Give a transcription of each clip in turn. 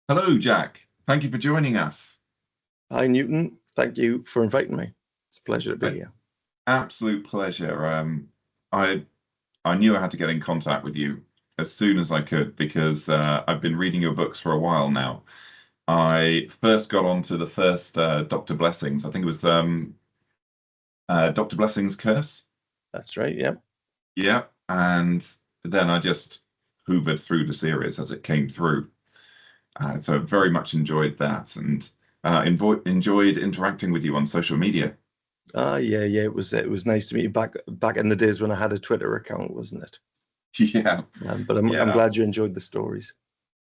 Hello, Jack. Thank you for joining us. Hi, Newton. Thank you for inviting me. It's a pleasure to be here. Absolute pleasure. I I knew I had to get in contact with you as soon as I could because I've been reading your books for a while now. I first got onto the first Dr. Blessings. I think it was Dr. Blessings' Curse. That's right, yeah. Yeah, and then I just hoovered through the series as it came through. So I very much enjoyed that and enjoyed interacting with you on social media. Yeah. It was nice to meet you back in the days when I had a Twitter account, wasn't it? Yeah, But I'm yeah, glad you enjoyed the stories.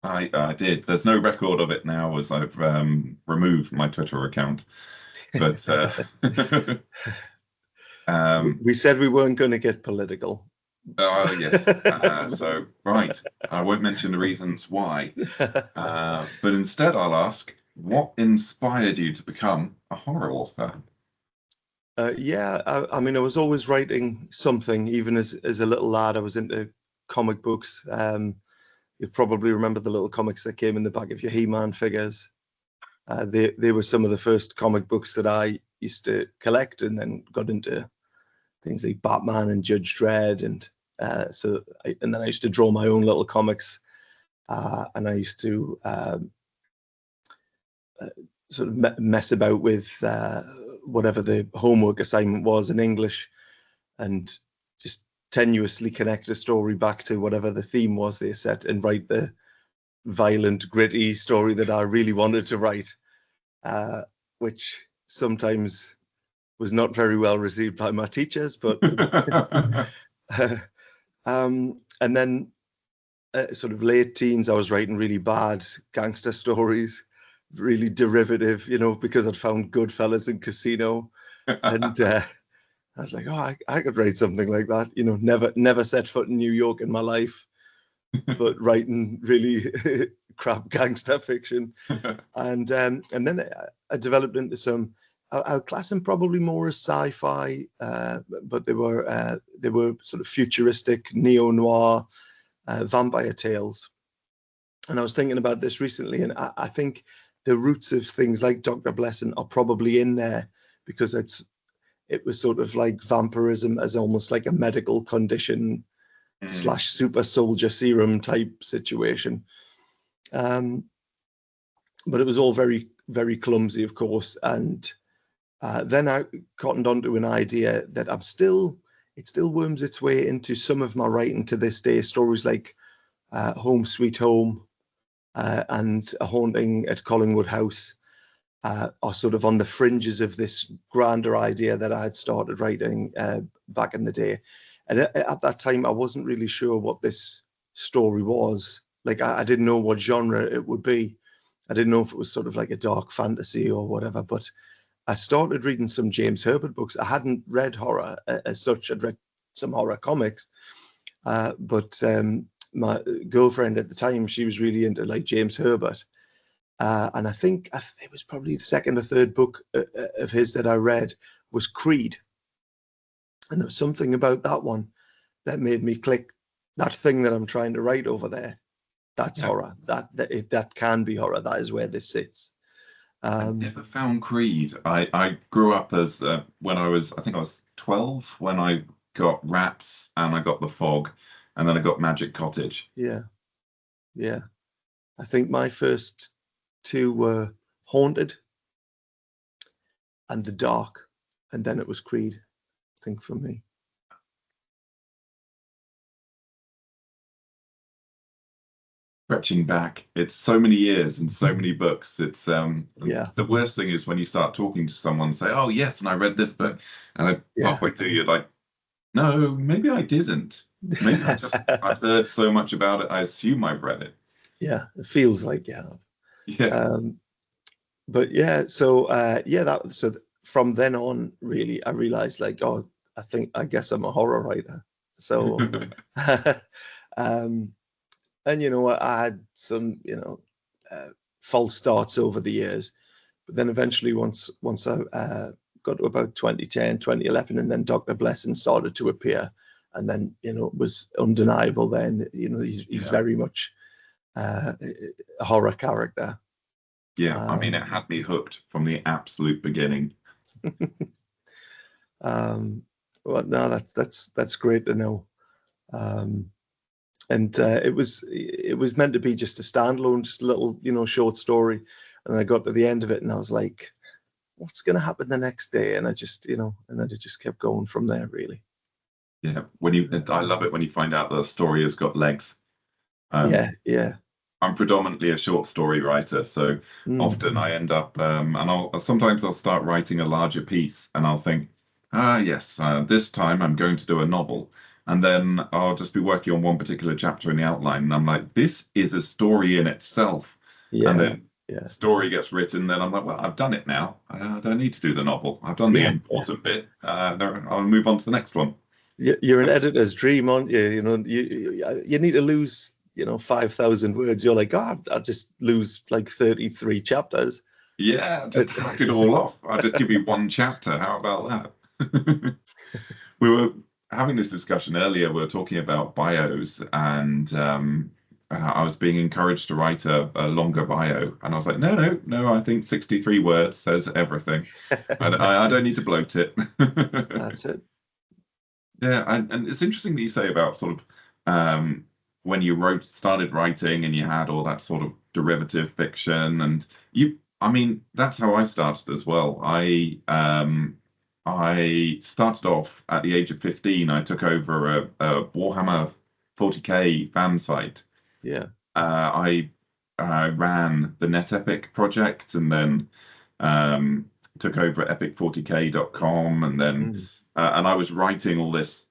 I did. There's no record of it now as I've removed my Twitter account. But We said we weren't going to get political. oh yes. So right, I won't mention the reasons why. But instead, I'll ask, what inspired you to become a horror author? Yeah, I mean, I was always writing something, even as a little lad. I was into comic books. You probably remember the little comics that came in the back of your He-Man figures. They were some of the first comic books that I used to collect, and then got into things like Batman and Judge Dredd, and then I used to draw my own little comics, and I used to sort of mess about with whatever the homework assignment was in English, and just tenuously connect a story back to whatever the theme was they set, and write the violent, gritty story that I really wanted to write, which sometimes was not very well received by my teachers, but and then sort of late teens, I was writing really bad gangster stories, really derivative, because I'd found Goodfellas and Casino, and I was like, oh, I could write something like that. Never set foot in New York in my life, but writing really crap gangster fiction, and then I developed into some. I'll class them probably more as sci-fi, but they were sort of futuristic neo-noir vampire tales. And I was thinking about this recently, and I think the roots of things like Dr. Blessing are probably in there, because it was sort of like vampirism as almost like a medical condition / super soldier serum type situation. But it was all very, very clumsy, of course. And then I cottoned onto an idea that it still worms its way into some of my writing to this day. Stories like Home Sweet Home and A Haunting at Collingwood House are sort of on the fringes of this grander idea that I had started writing back in the day. And at that time, I wasn't really sure what this story was. Like, I didn't know what genre it would be. I didn't know if it was sort of like a dark fantasy or whatever, but I started reading some James Herbert books. I hadn't read horror as such. I'd read some horror comics, but my girlfriend at the time, she was really into like James Herbert. And I think it was probably the second or third book of his that I read was Creed. And there was something about that one that made me click, that thing that I'm trying to write over there. That's horror. That can be horror. That is where this sits. I never found Creed. I grew up as when I think I was 12 when I got Rats and I got The Fog, and then I got Magic Cottage. Yeah. I think my first two were Haunted and The Dark, and then it was Creed, I think, for me. Stretching back, it's so many years and so many books. It's the worst thing is when you start talking to someone and say, oh yes, and I read this book, and halfway through you're like, no, maybe I didn't. Maybe I've heard so much about it, I assume I've read it. Yeah, it feels like you have. Yeah. But yeah, so so from then on, really, I realized like, oh, I guess I'm a horror writer. So and I had some false starts over the years, but then eventually once I got to about 2010, 2011, and then Dr. Blessing started to appear, and then it was undeniable. Then he's very much a horror character. Yeah, I mean, it had me hooked from the absolute beginning. Well, no, that's great to know. And it was meant to be just a standalone, just a little, short story. And I got to the end of it, and I was like, "What's going to happen the next day?" And I just, and then it just kept going from there, really. Yeah, I love it when you find out the story has got legs. Yeah. I'm predominantly a short story writer, so often I end up, and sometimes I'll start writing a larger piece, and I'll think, yes, this time I'm going to do a novel, and then I'll just be working on one particular chapter in the outline, and I'm like, this is a story in itself, and then story gets written, then I'm like, well, I've done it now. I don't need to do the novel. I've done the important bit. I'll move on to the next one. You're an editor's dream, aren't you? You need to lose 5,000 words. You're like, I'll just lose like 33 chapters. Yeah, just hack it all off. I'll just give you one chapter. How about that? We were having this discussion earlier. We were talking about bios, and I was being encouraged to write a longer bio. And I was like, no, I think 63 words says everything. I don't need to bloat it. That's it. Yeah, and it's interesting that you say about sort of when you started writing and you had all that sort of derivative fiction, and I mean, that's how I started as well. I started off at the age of 15. I took over a Warhammer 40k fan site. Yeah. I ran the NetEpic project, and then took over epic40k.com, and then and I was writing all this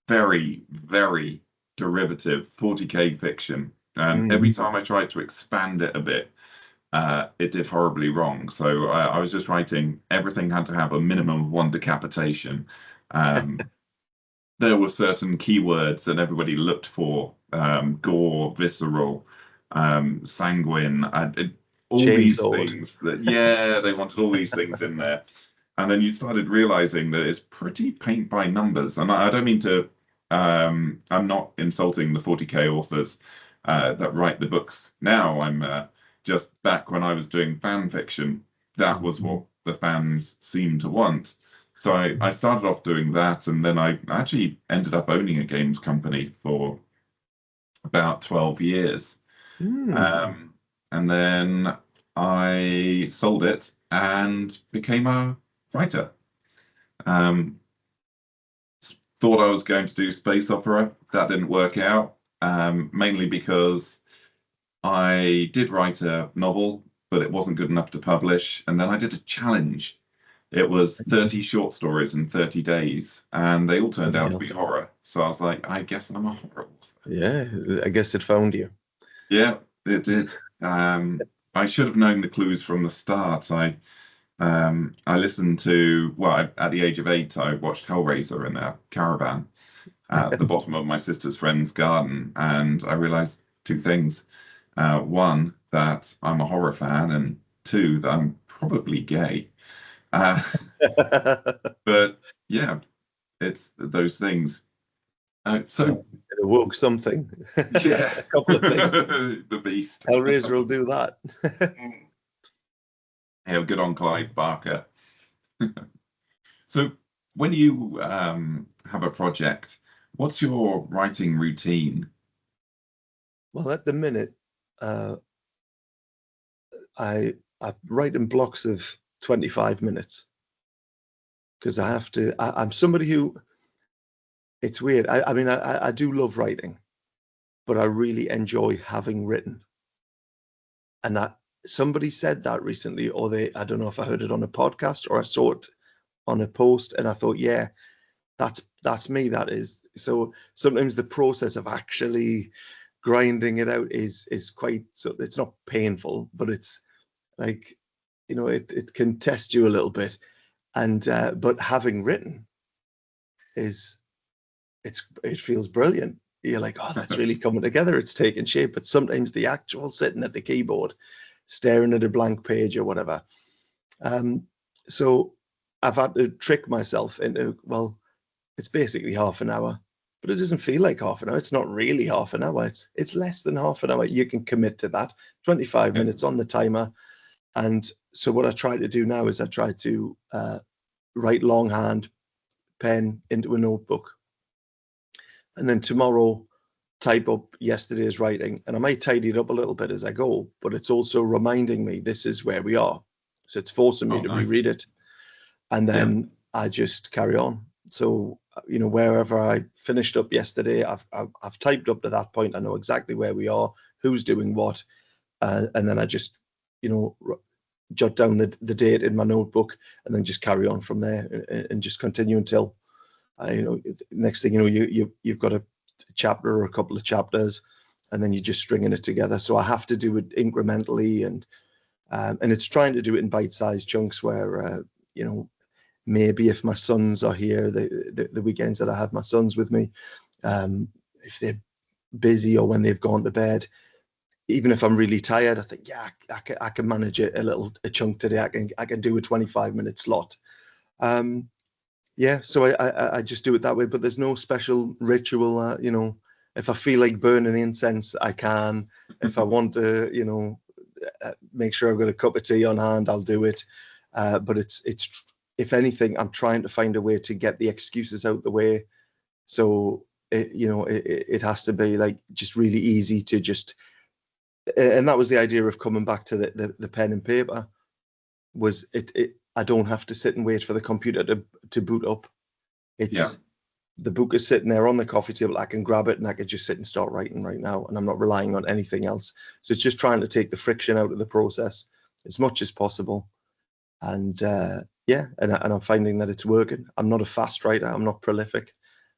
very, very derivative 40k fiction, and every time I tried to expand it a bit, it did horribly wrong. So I was just writing everything had to have a minimum of one decapitation. There were certain keywords that everybody looked for: gore, visceral, sanguine, all these things that they wanted all these things in there. And then you started realizing that it's pretty paint by numbers. And I don't mean to, I'm not insulting the 40k authors that write the books now. I'm just back when I was doing fan fiction, that was what the fans seemed to want. So I started off doing that, and then I actually ended up owning a games company for about 12 years. And then I sold it and became a writer. Thought I was going to do space opera. That didn't work out, mainly because I did write a novel, but it wasn't good enough to publish. And then I did a challenge. It was 30 short stories in 30 days, and they all turned out to be horror. So I was like, I guess I'm a horror author. Yeah, I guess it found you. Yeah, it did. I should have known the clues from the start. I listened to, at the age of 8, I watched Hellraiser in a caravan at the bottom of my sister's friend's garden, and I realized two things. One, that I'm a horror fan, and two, that I'm probably gay. But yeah, it's those things. So it awoke something. Yeah, a couple of things. The beast. Hellraiser will do that. Yeah, good on Clive Barker. So when you have a project, what's your writing routine? Well, at the minute, I write in blocks of 25 minutes because I have to. I'm somebody who. It's weird. I mean, I do love writing, but I really enjoy having written. And that somebody said that recently, or I don't know if I heard it on a podcast or I saw it on a post, and I thought, yeah, that's me. That is. So sometimes the process of actually grinding it out is quite, so it's not painful, but it's like, it can test you a little bit. And but having written it feels brilliant. You're like, oh, that's really coming together. It's taking shape. But sometimes the actual sitting at the keyboard, staring at a blank page or whatever. So I've had to trick myself into, well, it's basically half an hour but it doesn't feel like half an hour. It's not really half an hour. It's less than half an hour. You can commit to that. 25 minutes on the timer. And so what I try to do now is I try to write longhand, pen into a notebook. And then tomorrow, type up yesterday's writing. And I might tidy it up a little bit as I go, but it's also reminding me this is where we are. So it's forcing me to reread it. And then I just carry on. So, you know, wherever I finished up yesterday, I've typed up to that point. I know exactly where we are, who's doing what. And then I just, you know, jot down the date in my notebook and then just carry on from there and just continue until, you know, next thing you know, you've got a chapter or a couple of chapters and then you're just stringing it together. So I have to do it incrementally and it's trying to do it in bite-sized chunks where, you know, maybe if my sons are here, the weekends that I have my sons with me, if they're busy or when they've gone to bed, even if I'm really tired, I think, yeah, I can manage it a chunk today. I can do a 25-minute slot. Yeah, so I just do it that way, but there's no special ritual. You know, if I feel like burning incense, I can. If I want to, you know, make sure I've got a cup of tea on hand, I'll do it. But it's if anything, I'm trying to find a way to get the excuses out the way. So, you know, it has to be like just really easy to just, and that was the idea of coming back to the pen and paper, was I don't have to sit and wait for the computer to boot up. It's the book is sitting there on the coffee table. I can grab it and I can just sit and start writing right now, and I'm not relying on anything else. So it's just trying to take the friction out of the process as much as possible. And yeah, and I'm finding that it's working. I'm not a fast writer. I'm not prolific.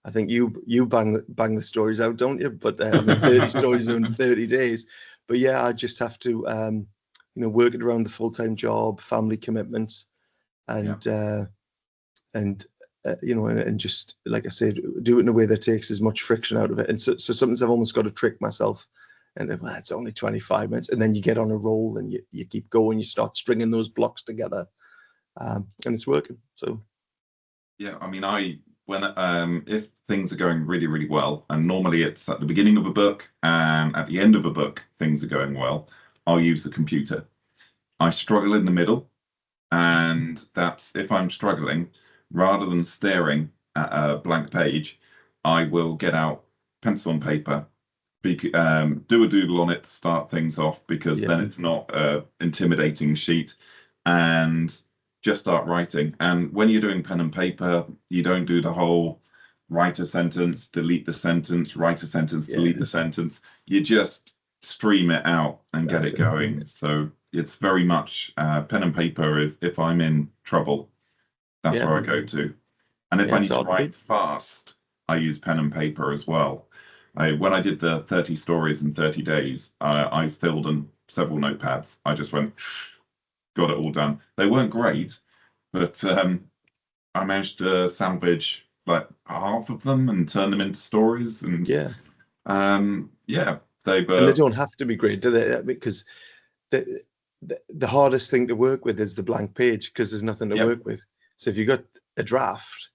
I think you bang the stories out, don't you? But I mean, 30 stories in 30 days. But yeah, I just have to, you know, work it around the full-time job, family commitments, and you know, and just like I said, do it in a way that takes as much friction out of it. And so sometimes I've almost got to trick myself. And well, it's only 25 minutes, and then you get on a roll and you keep going. You start stringing those blocks together, and it's working. So yeah, I mean, when if things are going really, really well, and normally it's at the beginning of a book and at the end of a book, things are going well, I'll use the computer. I struggle in the middle, and that's if I'm struggling, rather than staring at a blank page, I will get out pencil and paper, do a doodle on it to start things off, because then it's not an intimidating sheet, and just start writing. And when you're doing pen and paper, you don't do the whole write a sentence, delete the sentence, write a sentence, delete the sentence. You just stream it out and get it going. So it's very much pen and paper. If I'm in trouble, that's where I go to. And if I need to write fast, I use pen and paper as well. When I did the 30 stories in 30 days, I filled in several notepads. I just went, got it all done. They weren't great, but I managed to salvage like half of them and turn them into stories. And they and they don't have to be great, do they? Because the hardest thing to work with is the blank page, because there's nothing to work with. So if you've got a draft,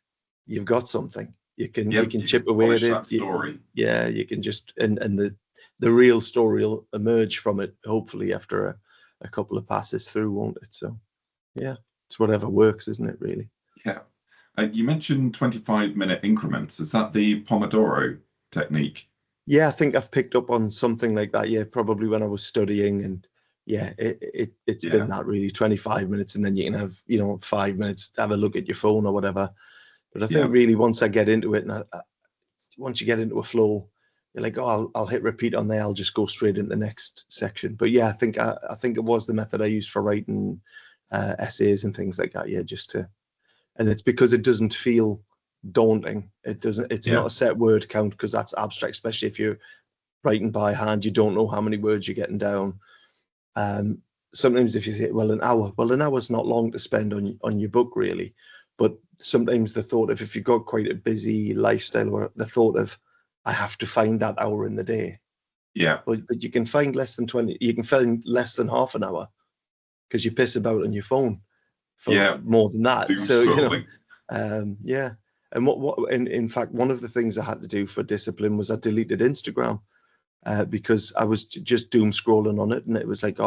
you've got something. You can chip away at it. You can just and the real story will emerge from it, hopefully after a couple of passes through, won't it? So yeah, it's whatever works, isn't it, really? Yeah. You mentioned 25-minute increments. Is that the Pomodoro technique? Yeah, I think I've picked up on something like that. Yeah, probably when I was studying, and yeah, it's been that really, 25 minutes, and then you can have, you know, 5 minutes to have a look at your phone or whatever. But I think really once I get into it, and once you get into a flow, you're like, oh, I'll hit repeat on there. I'll just go straight into the next section. But yeah, I think it was the method I used for writing essays and things like that. Yeah, and it's because it doesn't feel daunting. It's not a set word count, because that's abstract, especially if you're writing by hand. You don't know how many words you're getting down. Sometimes if you think, well, an hour's not long to spend on your book, really. But sometimes the thought of, if you've got quite a busy lifestyle, or the thought of, I have to find that hour in the day. Yeah. But you can find less than 20. You can find less than half an hour, because you piss about on your phone for more than that. So you know, And in fact, one of the things I had to do for discipline was I deleted Instagram because I was just doom scrolling on it, and it was like,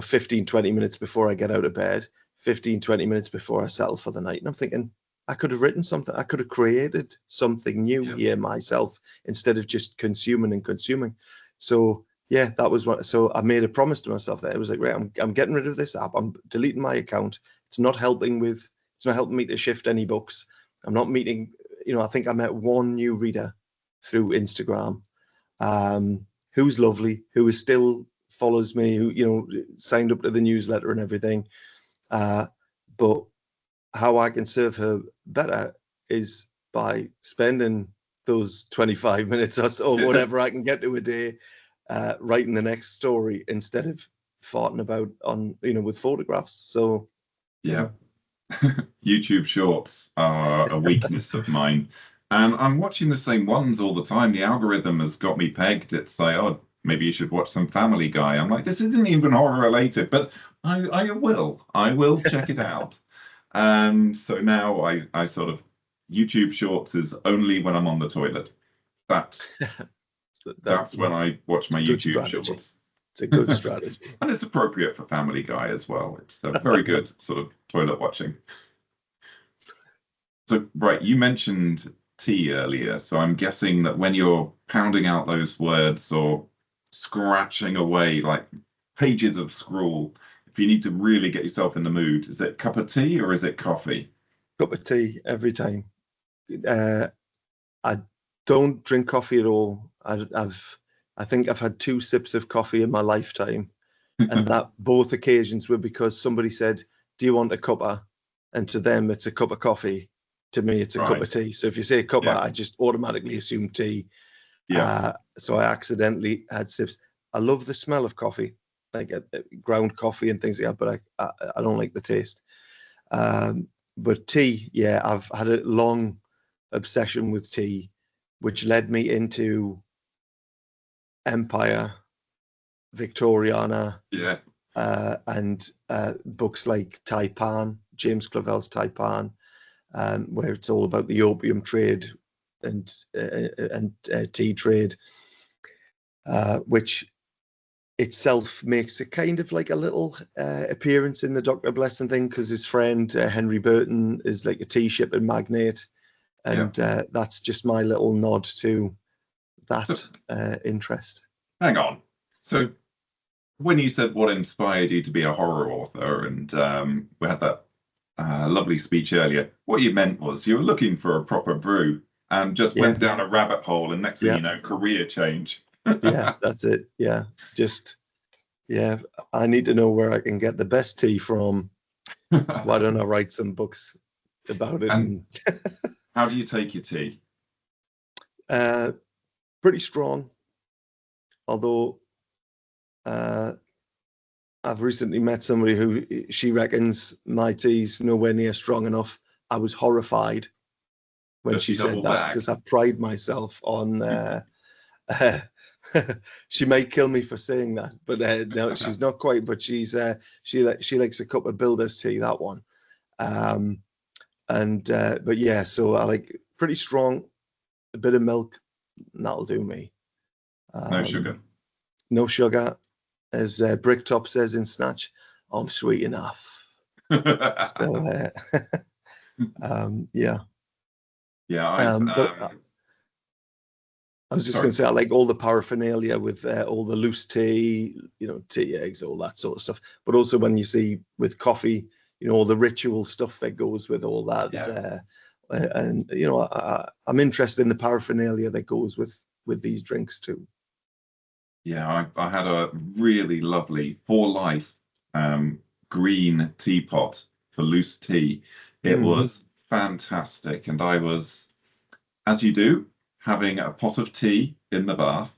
15, 20 minutes before I get out of bed, 15, 20 minutes before I settle for the night. And I'm thinking, I could have written something. I could have created something new here myself instead of just consuming and consuming. So yeah, that was what. So I made a promise to myself that it was like, right, I'm getting rid of this app. I'm deleting my account. It's not helping me to shift any books. I'm not meeting. I think I met one new reader through Instagram, who's lovely, who is still follows me, who signed up to the newsletter and everything. But how I can serve her better is by spending those 25 minutes or whatever I can get to a day writing the next story instead of farting about on with photographs. So yeah. YouTube Shorts are a weakness of mine, and I'm watching the same ones all the time. The algorithm has got me pegged. It's like, oh, maybe you should watch some Family Guy. I'm like, this isn't even horror related, but I will check it out. And so now I sort of, YouTube Shorts is only when I'm on the toilet. That's when I watch my YouTube Shorts. It's a good strategy. And it's appropriate for Family Guy as well. It's a very good sort of toilet watching. So, right, you mentioned tea earlier. So I'm guessing that when you're pounding out those words or scratching away like pages of scrawl, if you need to really get yourself in the mood, is it cup of tea or is it coffee? Cup of tea every time. I don't drink coffee at all. I think I've had 2 sips of coffee in my lifetime, and that both occasions were because somebody said, "Do you want a cuppa?" And to them, it's a cup of coffee. To me, it's a cup of tea. So if you say cuppa, I just automatically assume tea. Yeah. So I accidentally had sips. I love the smell of coffee, like ground coffee and things like that, but I don't like the taste. But tea, yeah, I've had a long obsession with tea, which led me into Empire, Victoriana, and books like Taipan, James Clavell's Taipan, where it's all about the opium trade and tea trade, which itself makes a kind of like a little appearance in the Dr. Blessing thing, because his friend Henry Burton is like a tea shipping magnate, and that's just my little nod to that interest. Hang on. So when you said what inspired you to be a horror author, and we had that lovely speech earlier, what you meant was you were looking for a proper brew and just went down a rabbit hole, and next thing you know, career change. Yeah, that's it. Yeah, I need to know where I can get the best tea from. Why don't I write some books about it? And how do you take your tea? Pretty strong, although I've recently met somebody who she reckons my tea's nowhere near strong enough. I was horrified when she said that, because I pride myself on she may kill me for saying that, but no, she's not quite. But she likes a cup of Builder's tea, that one. But yeah, so I like pretty strong, a bit of milk, and that'll do me. No sugar. No sugar, as Bricktop says in Snatch. I'm sweet enough. So yeah. I was just going to say, I like all the paraphernalia with all the loose tea, tea eggs, all that sort of stuff. But also when you see with coffee, all the ritual stuff that goes with all that. Yeah. And I'm interested in the paraphernalia that goes with these drinks too. Yeah, I had a really lovely For Life green teapot for loose tea. It was fantastic, and I was, as you do, having a pot of tea in the bath,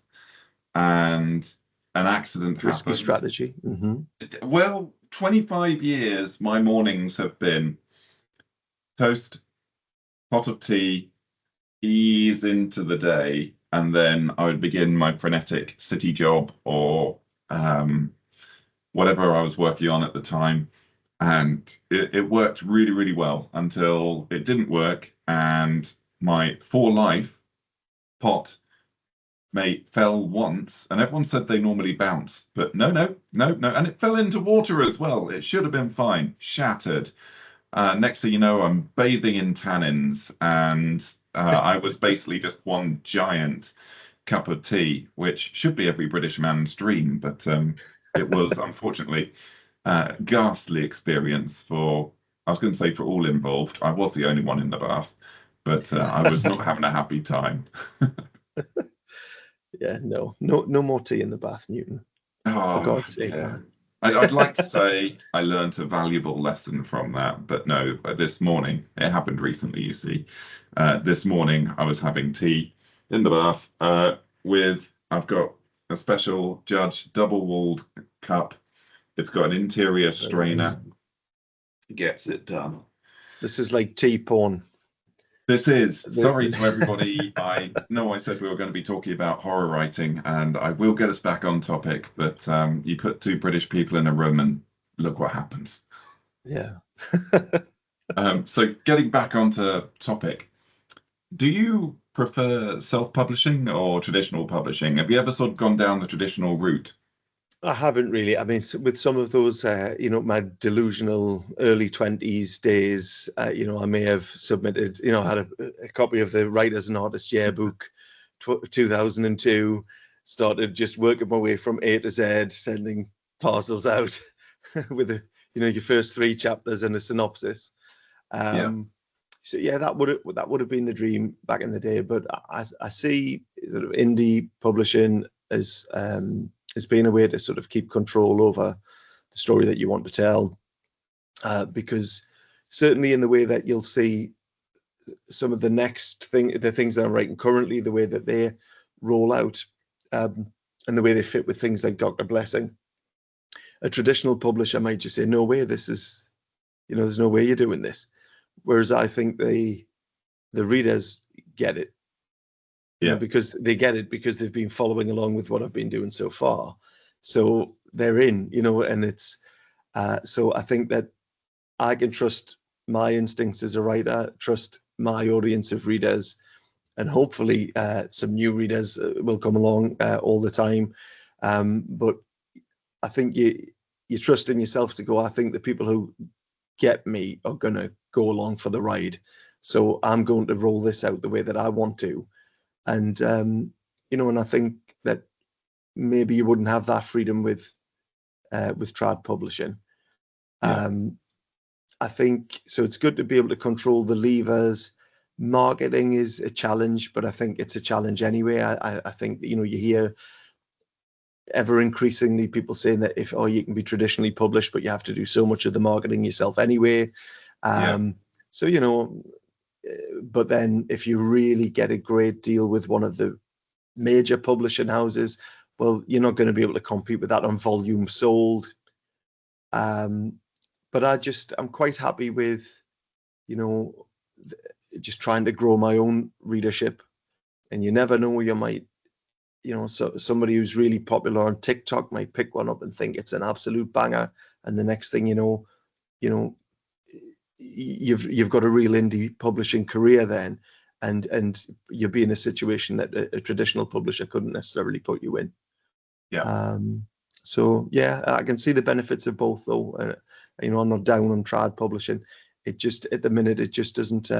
and an accident happened. Risky strategy. Well, 25 years, my mornings have been toast, pot of tea, ease into the day, and then I would begin my frenetic city job or whatever I was working on at the time. And it worked really, really well until it didn't work. and my for life pot mate fell once, and everyone said they normally bounce, but no, and it fell into water as well. It should have been fine. Shattered. Next thing you know, I'm bathing in tannins, and I was basically just one giant cup of tea, which should be every British man's dream, but it was unfortunately ghastly experience for, I was going to say for all involved. I was the only one in the bath, but I was not having a happy time. Yeah, no more tea in the bath, Newton. For God's sake, man. I'd like to say I learned a valuable lesson from that, but no, this morning, it happened recently, you see. This morning, I was having tea in the bath I've got a special Judge double-walled cup. It's got an interior strainer. Gets it done. This is like tea porn. This is, sorry to everybody. I know I said we were going to be talking about horror writing, and I will get us back on topic, but you put two British people in a room and look what happens. Yeah. So getting back onto topic, do you prefer self-publishing or traditional publishing? Have you ever sort of gone down the traditional route? I haven't really. I mean, with some of those, my delusional early 20s days, I may have submitted, I had a copy of the Writers and Artists Yearbook 2002, started just working my way from A to Z, sending parcels out with your first 3 chapters and a synopsis. So yeah, that would have been the dream back in the day. But I see sort of indie publishing as being a way to sort of keep control over the story that you want to tell, because certainly in the way that you'll see some of the things that I'm writing currently, the way that they roll out, and the way they fit with things like Dr. Blessing, a traditional publisher might just say, no way, this is, there's no way you're doing this. Whereas I think the readers get it. Because they get it because they've been following along with what I've been doing so far. So they're in, and it's, so I think that I can trust my instincts as a writer, trust my audience of readers, and hopefully some new readers will come along all the time. But I think you trust in yourself to go. I think the people who get me are going to go along for the ride. So I'm going to roll this out the way that I want to. And, and I think that maybe you wouldn't have that freedom with trad publishing. I think, so it's good to be able to control the levers. Marketing is a challenge, but I think it's a challenge anyway. I think, you hear ever increasingly people saying that you can be traditionally published, but you have to do so much of the marketing yourself anyway. So, but then if you really get a great deal with one of the major publishing houses, well, you're not going to be able to compete with that on volume sold. But I'm quite happy with, just trying to grow my own readership. And you never know, you might, so somebody who's really popular on TikTok might pick one up and think it's an absolute banger. And the next thing you know, you've got a real indie publishing career then, and you'll be in a situation that a traditional publisher couldn't necessarily put you in. So yeah, I can see the benefits of both though. I'm not down on trad publishing. It just, at the minute, it just doesn't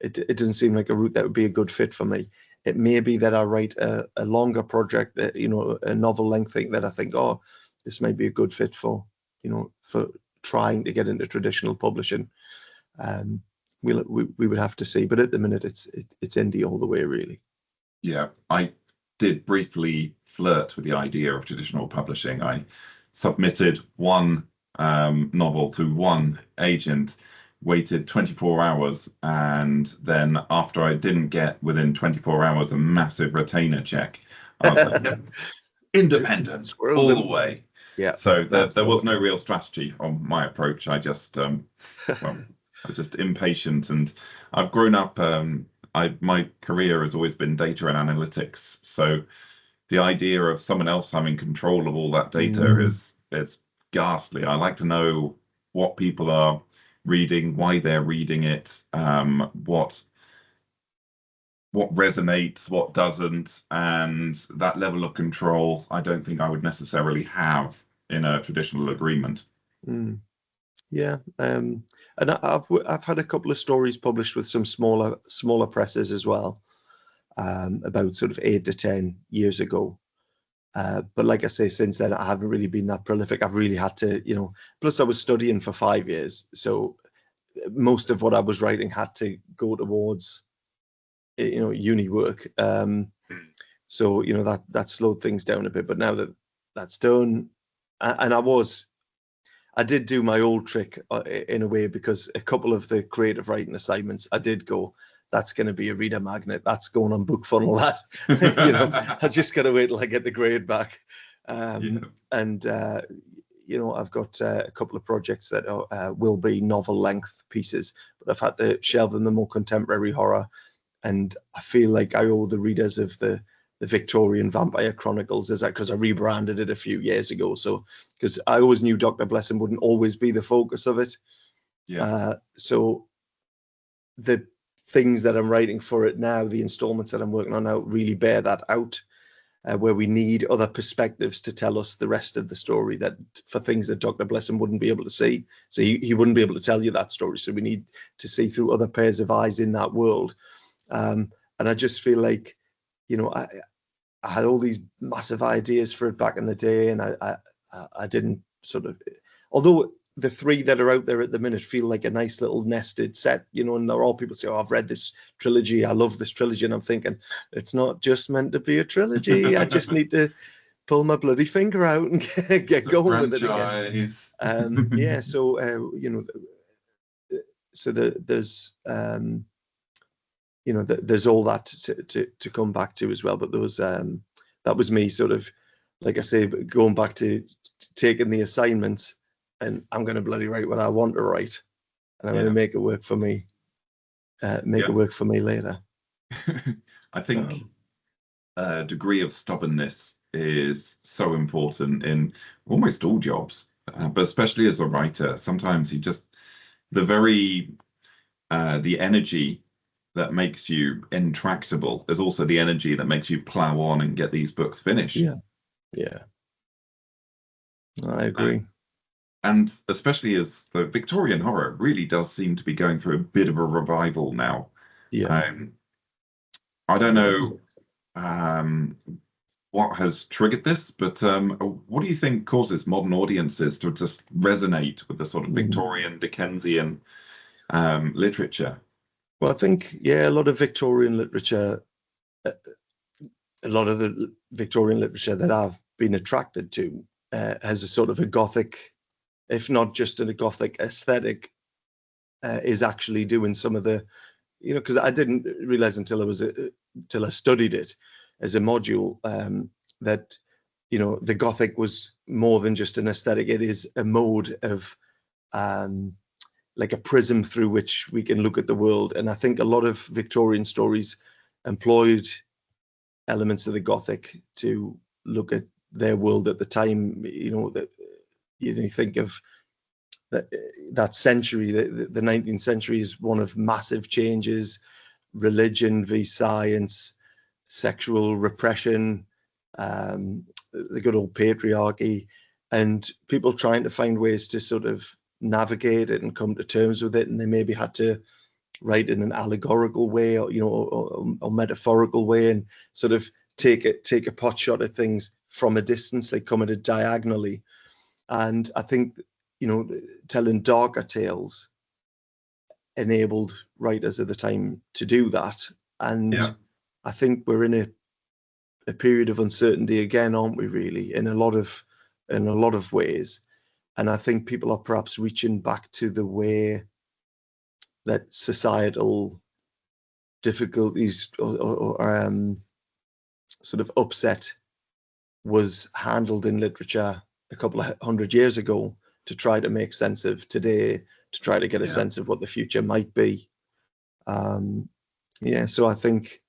it doesn't seem like a route that would be a good fit for me. It may be that I write a longer project, a novel length thing that I think, oh, this might be a good fit for trying to get into traditional publishing. We would have to see, but at the minute it's indie all the way, really. Yeah, I did briefly flirt with the idea of traditional publishing. I submitted one novel to one agent, waited 24 hours, and then after I didn't get within 24 hours a massive retainer check, I was like, yep, independence all the way. Yeah. So there was no real strategy on my approach. I just I was just impatient, and I've grown up. My career has always been data and analytics. So the idea of someone else having control of all that data is ghastly. I like to know what people are reading, why they're reading it, what resonates, what doesn't, and that level of control I don't think I would necessarily have in a traditional agreement. Yeah, and I've had a couple of stories published with some smaller presses as well, about sort of 8 to 10 years ago. But like I say, since then I haven't really been that prolific. I've really had to, plus I was studying for 5 years, so most of what I was writing had to go towards, uni work. So that slowed things down a bit. But now that that's done, and I did do my old trick in a way, because a couple of the creative writing assignments I did go, that's going to be a reader magnet. That's going on Book Funnel. That, I just got to wait till I get the grade back. And I've got a couple of projects that will be novel length pieces, but I've had to shelve them, the more contemporary horror. And I feel like I owe the readers of the Victorian Vampire Chronicles, is that because I rebranded it a few years ago. So, because I always knew Dr. Blessing wouldn't always be the focus of it. Yeah. So the things that I'm writing for it now, the installments that I'm working on now, really bear that out, where we need other perspectives to tell us the rest of the story, that for things that Dr. Blessing wouldn't be able to see. So he wouldn't be able to tell you that story. So we need to see through other pairs of eyes in that world. And I just feel like, I had all these massive ideas for it back in the day, and I didn't sort of, although the 3 that are out there at the minute feel like a nice little nested set, and there are all people say, oh, I've read this trilogy, I love this trilogy, and I'm thinking, it's not just meant to be a trilogy. I just need to pull my bloody finger out and get going with it again. Yeah, so so there's there's all that to come back to as well. But those that was me sort of, like I say, going back to taking the assignments, and I'm going to bloody write what I want to write, and I'm going to make it work for me. It work for me later. I think a degree of stubbornness is so important in almost all jobs, but especially as a writer. Sometimes you just, the energy that makes you intractable is also the energy that makes you plow on and get these books finished. Yeah, I agree. And especially as the Victorian horror really does seem to be going through a bit of a revival now. I don't know what has triggered this, but what do you think causes modern audiences to just resonate with the sort of Victorian, Dickensian literature? Well, I think, a lot of Victorian literature, a lot of the Victorian literature that I've been attracted to has a sort of a Gothic, if not just a Gothic aesthetic, is actually doing some of the, because I didn't realize until I studied it as a module, that, the Gothic was more than just an aesthetic. It is a mode of, like a prism through which we can look at the world. And I think a lot of Victorian stories employed elements of the Gothic to look at their world at the time. That you think of that century, the 19th century is one of massive changes, religion v science, sexual repression, the good old patriarchy, and people trying to find ways to sort of navigate it and come to terms with it. And they maybe had to write in an allegorical way, or or metaphorical way, and sort of take a pot shot at things from a distance. They come at it diagonally. And I think, telling darker tales enabled writers at the time to do that. And I think we're in a period of uncertainty again, aren't we, really, in a lot of ways. And I think people are perhaps reaching back to the way that societal difficulties or sort of upset was handled in literature a couple of 100 years ago, to try to make sense of today, to try to get a sense of what the future might be. So I think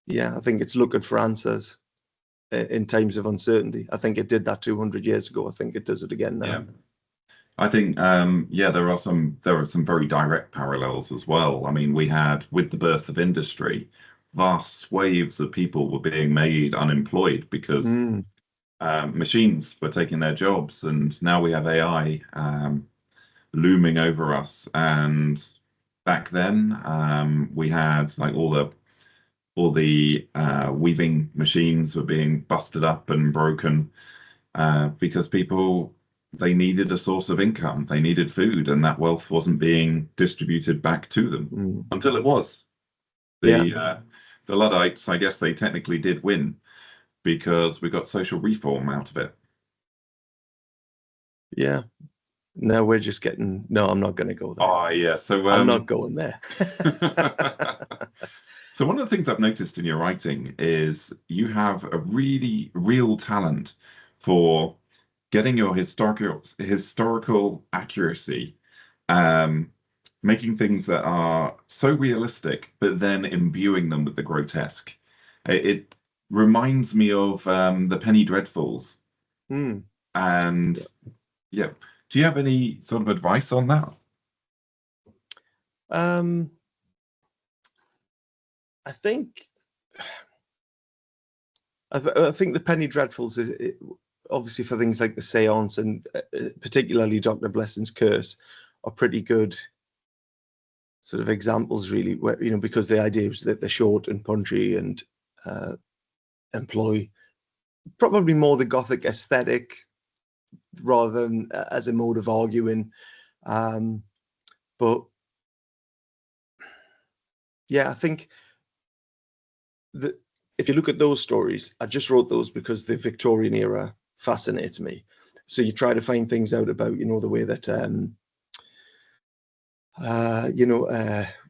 it's looking for answers in times of uncertainty. I think it did that 200 years ago. I think it does it again now. I think yeah, there are some very direct parallels as well. I mean, we had with the birth of industry, vast swathes of people were being made unemployed because Mm, machines were taking their jobs, and now we have AI looming over us. And back then, we had like all the weaving machines were being busted up and broken because people they needed a source of income, they needed food, and that wealth wasn't being distributed back to them mm. until it was. Yeah, The Luddites, I guess they technically did win because we got social reform out of it. yeah. No, we're just getting. No, I'm not going to go there. Oh yeah, so I'm not going there. so one of the things I've noticed in your writing is you have a really real talent for getting your historical accuracy, um, making things that are so realistic, but then imbuing them with the grotesque. It reminds me of the Penny Dreadfuls. Mm. And yeah, do you have any sort of advice on that? Um, I think I think the Penny Dreadfuls is obviously for things like the Seance and particularly Dr. Blessing's Curse are pretty good sort of examples, really, where because the idea is that they're short and punchy and employ probably more the Gothic aesthetic rather than as a mode of arguing. But yeah, I think that if you look at those stories, I just wrote those because the Victorian era fascinates me. So you try to find things out about, the way that,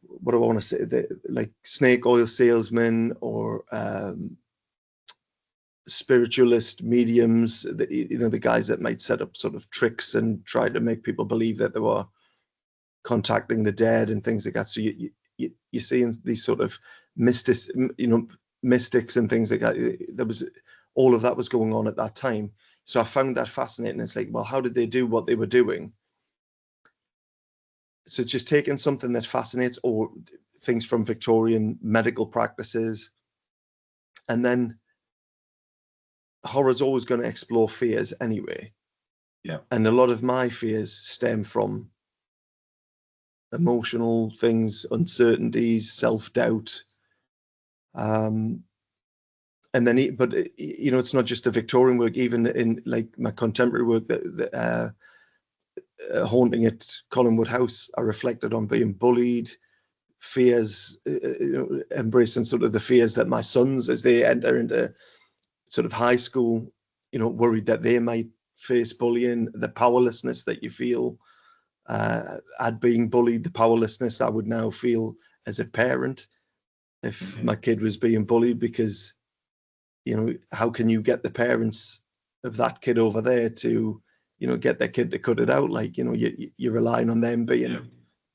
what do I want to say? Like snake oil salesmen or spiritualist mediums, the guys that might set up sort of tricks and try to make people believe that they were contacting the dead and things like that. So you see in these sort of mystics, mystics and things like that. There was all of that was going on at that time. So I found that fascinating. It's like, well, how did they do what they were doing? So it's just taking something that fascinates or things from Victorian medical practices. And then horror's always going to explore fears anyway. Yeah. And a lot of my fears stem from emotional things, uncertainties, self-doubt. And then, but it's not just the Victorian work. Even in like my contemporary work, that haunting at Collinwood House, I reflected on being bullied, fears, embracing sort of the fears that my sons, as they enter into sort of high school, worried that they might face bullying, the powerlessness that you feel at being bullied, the powerlessness I would now feel as a parent if my kid was being bullied, because how can you get the parents of that kid over there to get their kid to cut it out? Like, you're relying on them being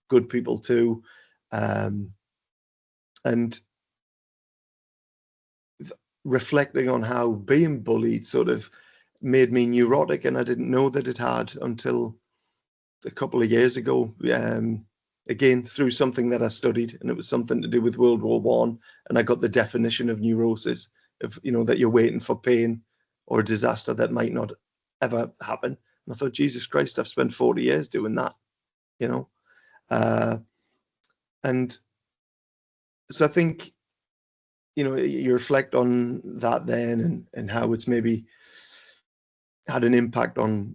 good people too. And reflecting on how being bullied sort of made me neurotic, and I didn't know that it had until a couple of years ago. Again, through something that I studied, and it was something to do with World War One, and I got the definition of neurosis of that you're waiting for pain or a disaster that might not ever happen. And I thought, Jesus Christ, I've spent 40 years doing that, and so I think you reflect on that then, and how it's maybe had an impact on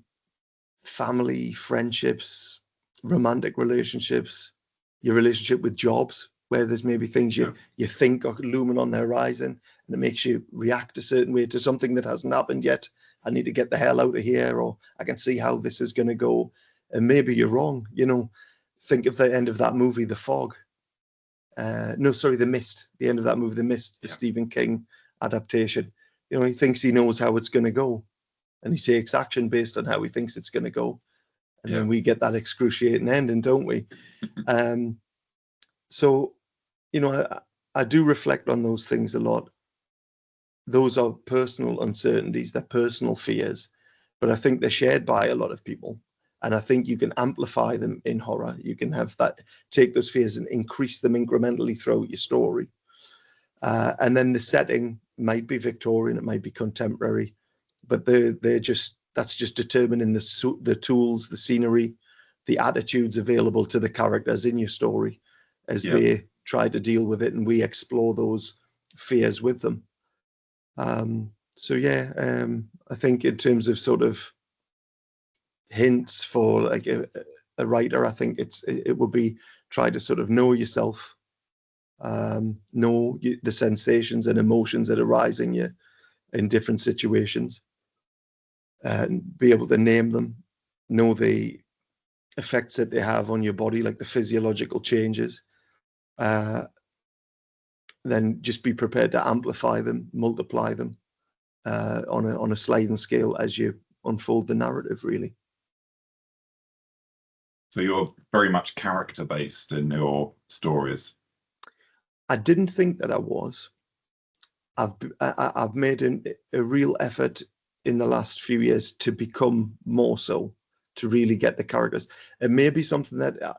family, friendships, romantic relationships, your relationship with jobs, where there's maybe things you think are looming on the horizon, and it makes you react a certain way to something that hasn't happened yet. I need to get the hell out of here, or I can see how this is going to go. And maybe you're wrong. Think of the end of that movie, The Fog. The Mist. The end of that movie, The Mist, the Stephen King adaptation. He thinks he knows how it's going to go, and he takes action based on how he thinks it's going to go. And then we get that excruciating ending, don't we? So, I do reflect on those things a lot. Those are personal uncertainties, they're personal fears, but I think they're shared by a lot of people. And I think you can amplify them in horror. You can have that, take those fears and increase them incrementally throughout your story. And then the setting might be Victorian, it might be contemporary, but that's just determining the tools, the scenery, the attitudes available to the characters in your story as they try to deal with it, and we explore those fears with them. I think in terms of sort of hints for like a writer, I think it would be try to sort of know yourself, know the sensations and emotions that arise in you in different situations, and be able to name them, know the effects that they have on your body, like the physiological changes, then just be prepared to amplify them, multiply them on a sliding scale as you unfold the narrative, really. So you're very much character based in your stories. I didn't think that I was. I've made a real effort in the last few years to become more so, to really get the characters. It may be something that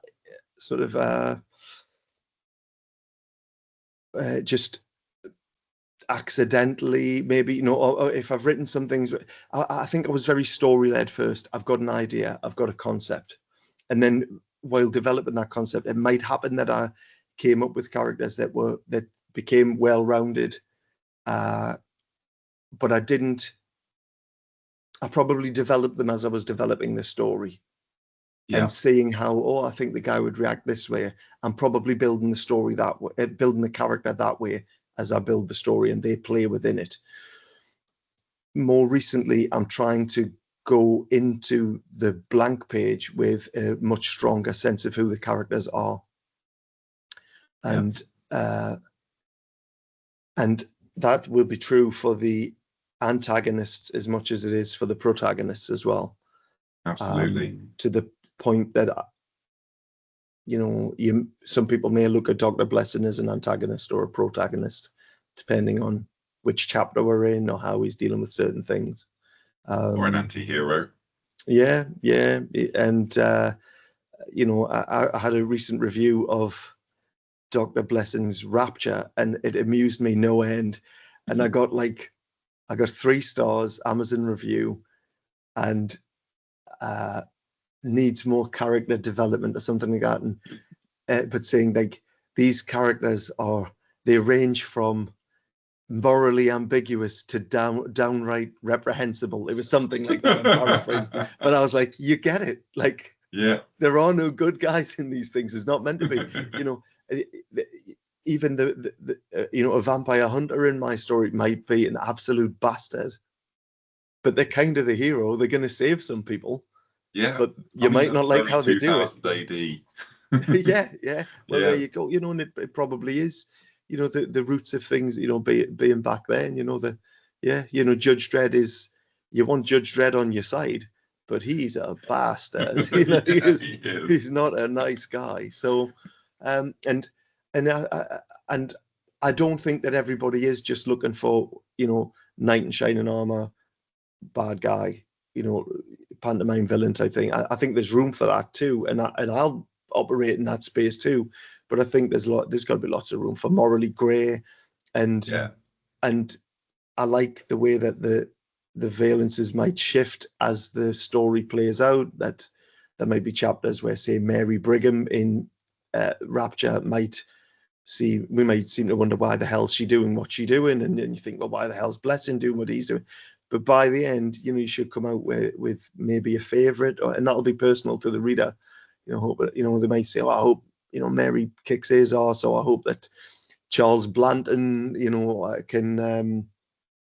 sort of just accidentally, maybe, you know, or if I've written some things, I think I was very story led first. I've got an idea, I've got a concept, and then while developing that concept, it might happen that I came up with characters that became well rounded, but I probably developed them as I was developing the story. And seeing how, I think the guy would react this way. I'm probably building the story that way, building the character that way as I build the story, and they play within it. More recently, I'm trying to go into the blank page with a much stronger sense of who the characters are. And that will be true for the antagonists as much as it is for the protagonists as well. Absolutely. To the point that, you know, some people may look at Dr. Blessing as an antagonist or a protagonist, depending on which chapter we're in or how he's dealing with certain things. Or an anti-hero. Yeah. And, you know, I had a recent review of Dr. Blessing's Rapture, and it amused me no end. And I got 3 stars, Amazon review, and needs more character development or something like that. And but saying like these characters they range from morally ambiguous to downright reprehensible. It was something like that. I'm paraphrasing, but I was like, you get it. Like, there are no good guys in these things. It's not meant to be. You know, even the you know, a vampire hunter in my story might be an absolute bastard, but they're kind of the hero. They're going to save some people. Yeah, but you might not like how they do it. AD. yeah. Well, there you go. You know, and it probably is, you know, the roots of things, you know, being back then, you know, you know, Judge Dredd you want Judge Dredd on your side, but he's a bastard. You know, he's not a nice guy. So, and I don't think that everybody is just looking for, you know, knight in shining armor, bad guy, you know, pantomime villain type thing. I think there's room for that too, and I'll operate in that space too. But I think there's got to be lots of room for morally grey, and I like the way that the valences might shift as the story plays out. That there might be chapters where, say, Mary Brigham in Rapture we might seem to wonder why the hell's she doing what she's doing, and then you think, well, why the hell's Blessing doing what he's doing? But by the end, you know, you should come out with maybe a favorite, and that'll be personal to the reader. You know, hope, you know, they might say, oh, I hope, you know, Mary kicks his ass, or I hope that Charles Blanton, you know, can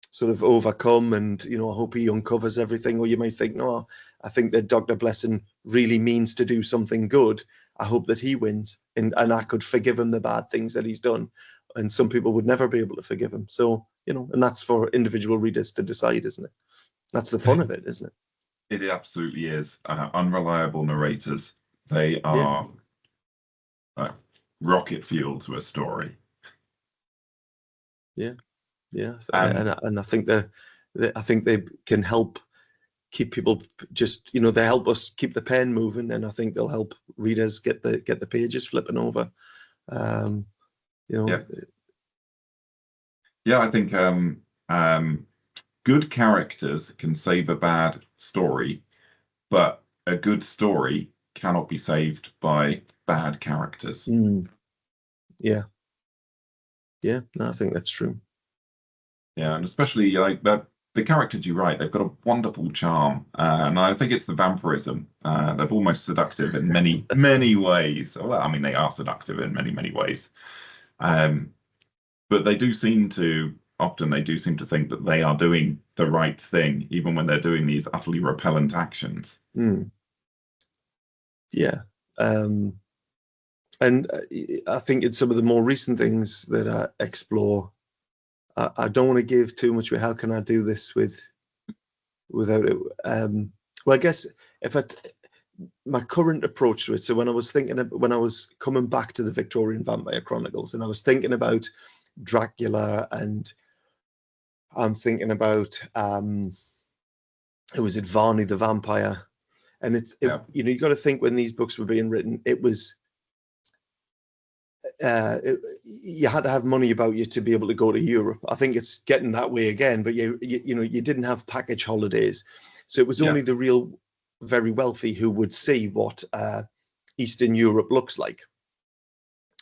sort of overcome, and, you know, I hope he uncovers everything. Or you might think, no, I think that Dr. Blessing really means to do something good. I hope that he wins, and I could forgive him the bad things that he's done. And some people would never be able to forgive him. So, you know, and that's for individual readers to decide, isn't it? That's the fun of it, isn't it? It absolutely is. Unreliable narrators, they are rocket fuel to a story. Yeah. And I think I think they can help keep people just, they help us keep the pen moving, and I think they'll help readers get the pages flipping over. Yeah, I think good characters can save a bad story, but a good story cannot be saved by bad characters. Yeah, no, I think that's true. Yeah, and especially like that, the characters you write, they've got a wonderful charm, and I think it's the vampirism. They're almost seductive in many, many ways. Well, I mean, they are seductive in many, many ways, but they do seem to think that they are doing the right thing, even when they're doing these utterly repellent actions. Yeah, and I think in some of the more recent things that I explore, I don't want to give too much. How can I do this without it? Well, I guess my current approach to it. So when I was coming back to the Victorian Vampire Chronicles, and I was thinking about Dracula, and I'm thinking about who was it, Varney the Vampire, and you got to think when these books were being written, it was. You had to have money about you to be able to go to Europe. I think it's getting that way again, but you didn't have package holidays, so it was only the real very wealthy who would see what Eastern Europe looks like,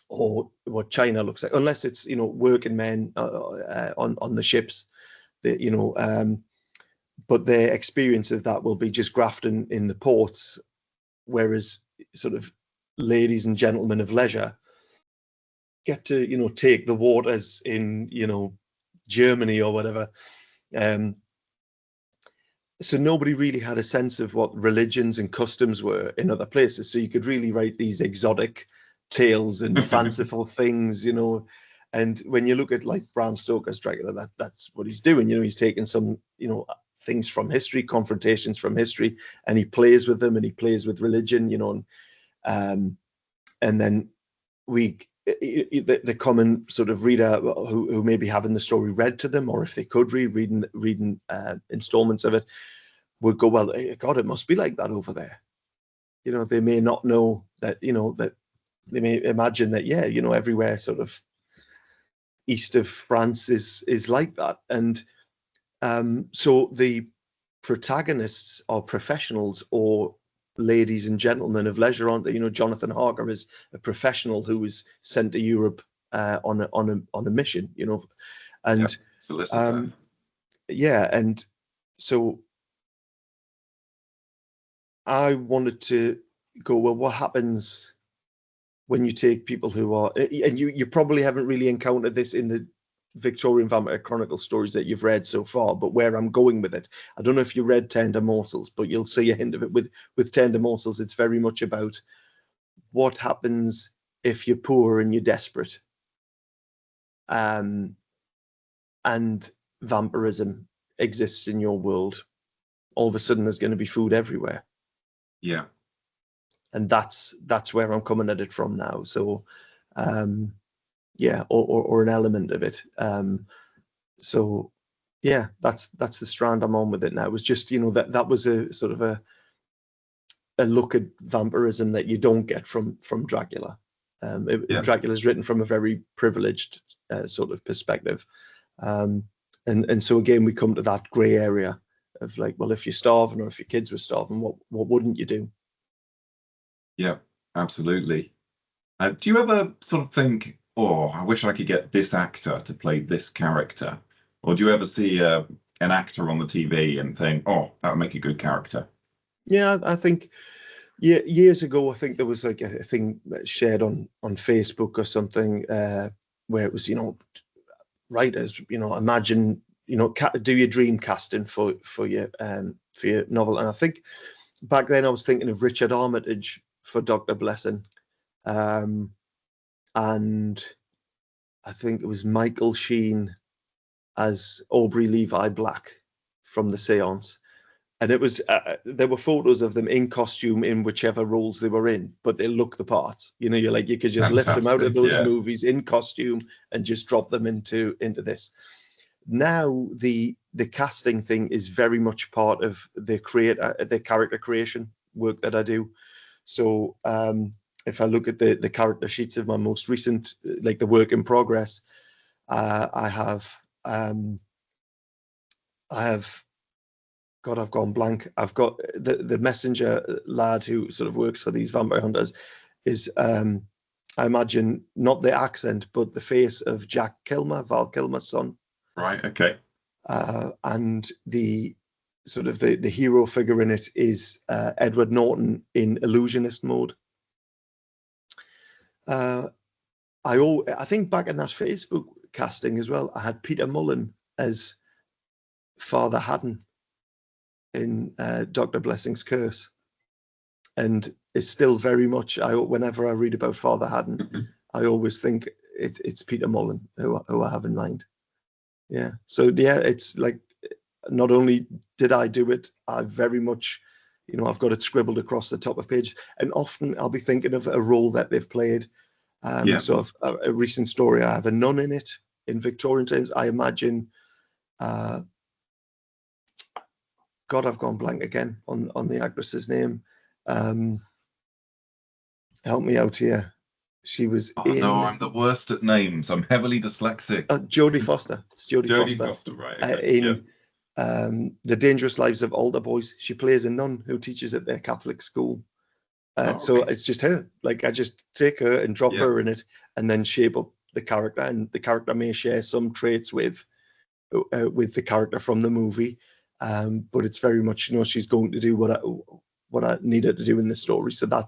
or what China looks like, unless it's working men on the ships, but their experience of that will be just grafting in the ports, whereas sort of ladies and gentlemen of leisure get to take the waters in Germany or whatever, so nobody really had a sense of what religions and customs were in other places, so you could really write these exotic tales and fanciful things, and when you look at like Bram Stoker's Dracula, that's what he's doing. He's taking some things from history, confrontations from history, and he plays with them, and he plays with religion, and then the common sort of reader who may be having the story read to them, or if they could reading installments of it, would go, well, God, it must be like that over there. They may not know that, that they may imagine that, everywhere sort of east of France is like that. And so the protagonists are professionals or ladies and gentlemen of leisure, aren't they? Jonathan Harker is a professional who was sent to Europe on a mission, and and so I wanted to go, well, what happens when you take people who are, and you probably haven't really encountered this in the Victorian Vampire Chronicles stories that you've read so far, but where I'm going with it, I don't know if you read Tender Morsels, but you'll see a hint of it with Tender Morsels. It's very much about what happens if you're poor and you're desperate, and vampirism exists in your world. All of a sudden there's going to be food everywhere, and that's where I'm coming at it from now. So or an element of it. So yeah, that's the strand I'm on with it now. It was just, that was a sort of a look at vampirism that you don't get from Dracula. Dracula's written from a very privileged sort of perspective. And so again, we come to that gray area of like, well, if you're starving or if your kids were starving, what wouldn't you do? Yeah, absolutely. Do you ever sort of think, oh, I wish I could get this actor to play this character? Or do you ever see an actor on the TV and think, oh, that would make a good character? Yeah, I think years ago, I think there was like a thing that shared on Facebook or something where it was, writers, imagine, do your dream casting for your novel. And I think back then I was thinking of Richard Armitage for Dr. Blessing. And I think it was Michael Sheen as Aubrey Levi Black from The Seance. And it was there were photos of them in costume in whichever roles they were in, but they look the part. You could just lift them out of those movies in costume and just drop them into this. Now the the casting thing is very much part of the character creation work that I do. So if I look at the character sheets of my most recent, like the work in progress, I have God, I've gone blank. I've got the messenger lad who sort of works for these vampire hunters is I imagine not the accent, but the face of Jack Kilmer, Val Kilmer's son. Right. Okay. And the sort of the hero figure in it is Edward Norton in illusionist mode. I think back in that Facebook casting as well, I had Peter Mullen as Father Haddon in Dr. Blessing's Curse, and it's still very much. Whenever I read about Father Haddon, I always think it's Peter Mullen who I have in mind. Yeah. So yeah, it's like not only did I do it, I very much, I've got it scribbled across the top of page, and often I'll be thinking of a role that they've played. So a recent story, I have a nun in it in Victorian times. I imagine. God, I've gone blank again on the actress's name. Help me out here. She was in... No, I'm the worst at names. I'm heavily dyslexic. Jodie Foster. It's Jodie Foster. Right. Okay. The Dangerous Lives of Altar Boys. She plays a nun who teaches at their Catholic school. So it's just her. Like, I just take her and drop her in it and then shape up the character. And the character may share some traits with the character from the movie. But it's very much, she's going to do what I need her to do in the story. So that,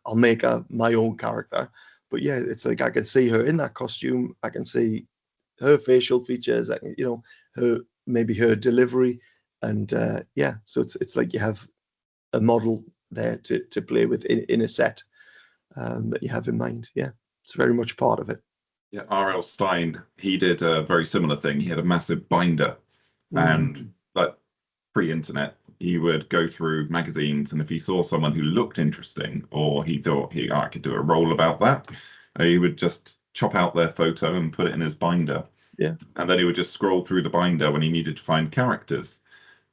I'll make her my own character. But yeah, it's like I can see her in that costume. I can see her facial features. Maybe her delivery, and so it's like you have a model there to play with in a set that you have in mind. Yeah, it's very much part of it. Yeah, R.L. Stine, he did a very similar thing. He had a massive binder. And but pre-internet, he would go through magazines, and if he saw someone who looked interesting, or he thought I could do a role about that, he would just chop out their photo and put it in his binder. Yeah. And then he would just scroll through the binder when he needed to find characters.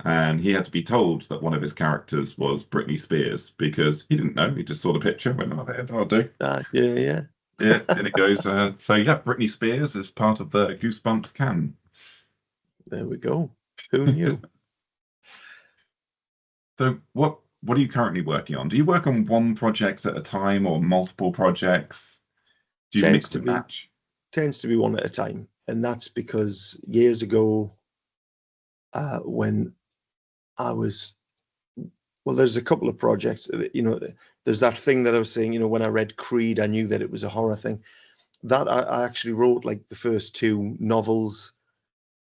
And he had to be told that one of his characters was Britney Spears because he didn't know. He just saw the picture, went, "Oh, that'll do." Yeah. Yeah, and it goes. So yeah, Britney Spears is part of the Goosebumps canon. There we go. Who knew? So what are you currently working on? Do you work on one project at a time or multiple projects? Do you mix and match? Tends to be one at a time. And that's because years ago, when I was, there's a couple of projects, there's that thing that I was saying, when I read Creed, I knew that it was a horror thing. That I actually wrote like the first two novels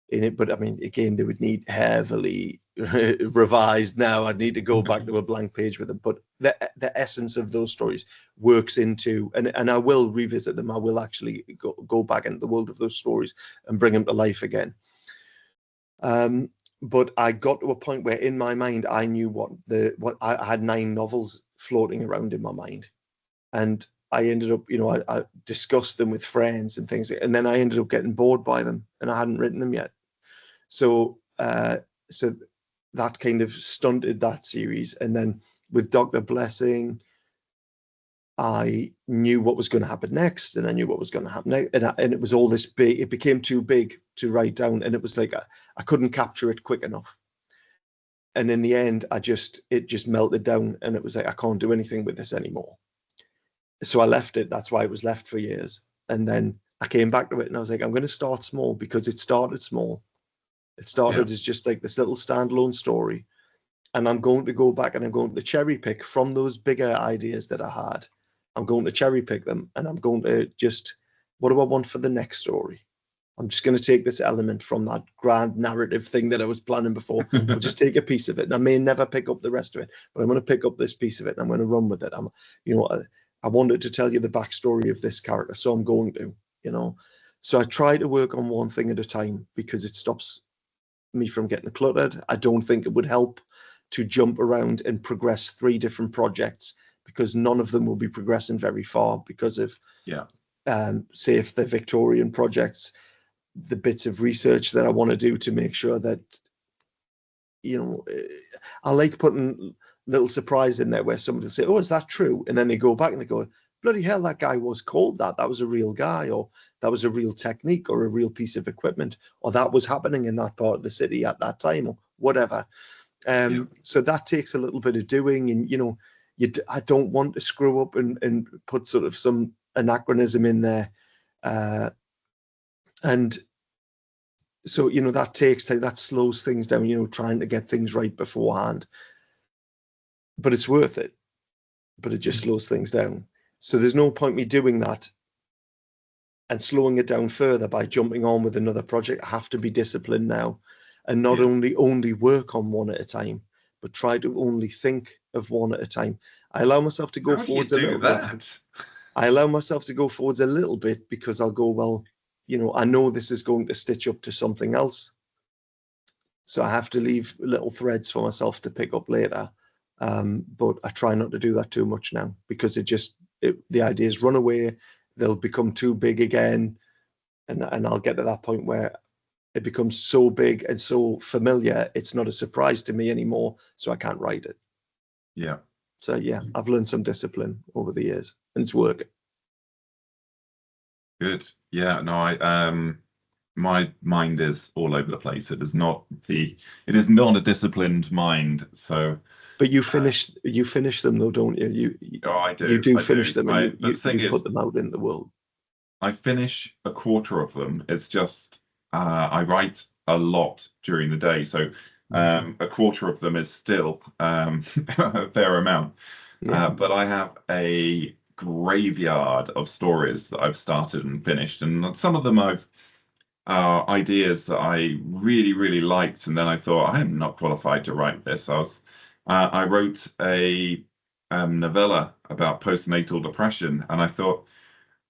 in it, but I mean, again, they would need heavily revised now. I'd need to go back to a blank page with them, but the essence of those stories works into, and I will revisit them. I will actually go back into the world of those stories and bring them to life again. But I got to a point where in my mind, I knew what I had 9 novels floating around in my mind, and I ended up, I discussed them with friends and things, and then I ended up getting bored by them, and I hadn't written them yet. So that kind of stunted that series. And then with Dr. Blessing, I knew what was going to happen next, and I knew what was going to happen next, and it was all this big. It became too big to write down, and it was like I couldn't capture it quick enough. And in the end, it just melted down, and it was like I can't do anything with this anymore. So I left it. That's why it was left for years. And then I came back to it, and I was like, I'm going to start small, because it started small. It started as just like this little standalone story, and I'm going to go back and I'm going to cherry pick from those bigger ideas that I had. I'm going to cherry pick them, and I'm going to just, what do I want for the next story? I'm just going to take this element from that grand narrative thing that I was planning before. I'll just take a piece of it, and I may never pick up the rest of it, but I'm going to pick up this piece of it, and I'm going to run with it. I wanted to tell you the backstory of this character, so I'm going to, So I try to work on one thing at a time, because it stops me from getting cluttered. I don't think it would help to jump around and progress 3 different projects, because none of them will be progressing very far because of, say, if the Victorian projects, the bits of research that I want to do to make sure that, I like putting little surprise in there where somebody will say, oh, is that true? And then they go back and they go, bloody hell, that guy was called that. That was a real guy, or that was a real technique, or a real piece of equipment, or that was happening in that part of the city at that time, or whatever. So that takes a little bit of doing, and I don't want to screw up and put sort of some anachronism in there, and so that takes time, that slows things down, trying to get things right beforehand, but it's worth it, but it just slows things down. So there's no point me doing that and slowing it down further by jumping on with another project. I have to be disciplined now, and not only work on one at a time, but try to only think of one at a time. I allow myself to go forwards a little bit. I allow myself to go forwards a little bit because I'll go, well, I know this is going to stitch up to something else. So I have to leave little threads for myself to pick up later. But I try not to do that too much now, because the ideas run away, they'll become too big again. And I'll get to that point where it becomes so big and so familiar, it's not a surprise to me anymore. So I can't write it. Yeah. So I've learned some discipline over the years, and it's working. Good. Yeah. No, my mind is all over the place. It is not a disciplined mind. So. But you finish them though, don't you? I do. You do finish them, and you put them out in the world. I finish a quarter of them. It's just I write a lot during the day, so a quarter of them is still a fair amount. But I have a graveyard of stories that I've started and finished, and some of them I've ideas that I really, really liked, and then I thought, I am not qualified to write this. I wrote a novella about postnatal depression, and I thought,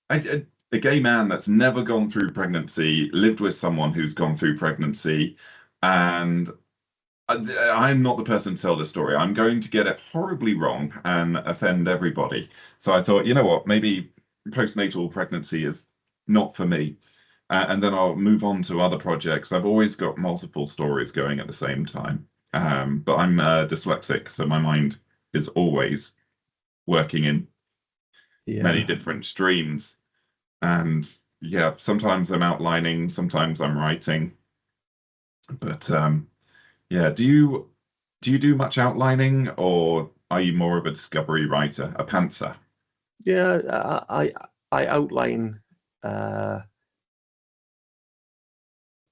a gay man that's never gone through pregnancy, lived with someone who's gone through pregnancy, and I'm not the person to tell this story. I'm going to get it horribly wrong and offend everybody. So I thought, you know what, maybe postnatal pregnancy is not for me. And then I'll move on to other projects. I've always got multiple stories going at the same time. But I'm dyslexic, so my mind is always working in many different streams. And sometimes I'm outlining, sometimes I'm writing. But do you do much outlining, or are you more of a discovery writer, a pantser? Yeah, I outline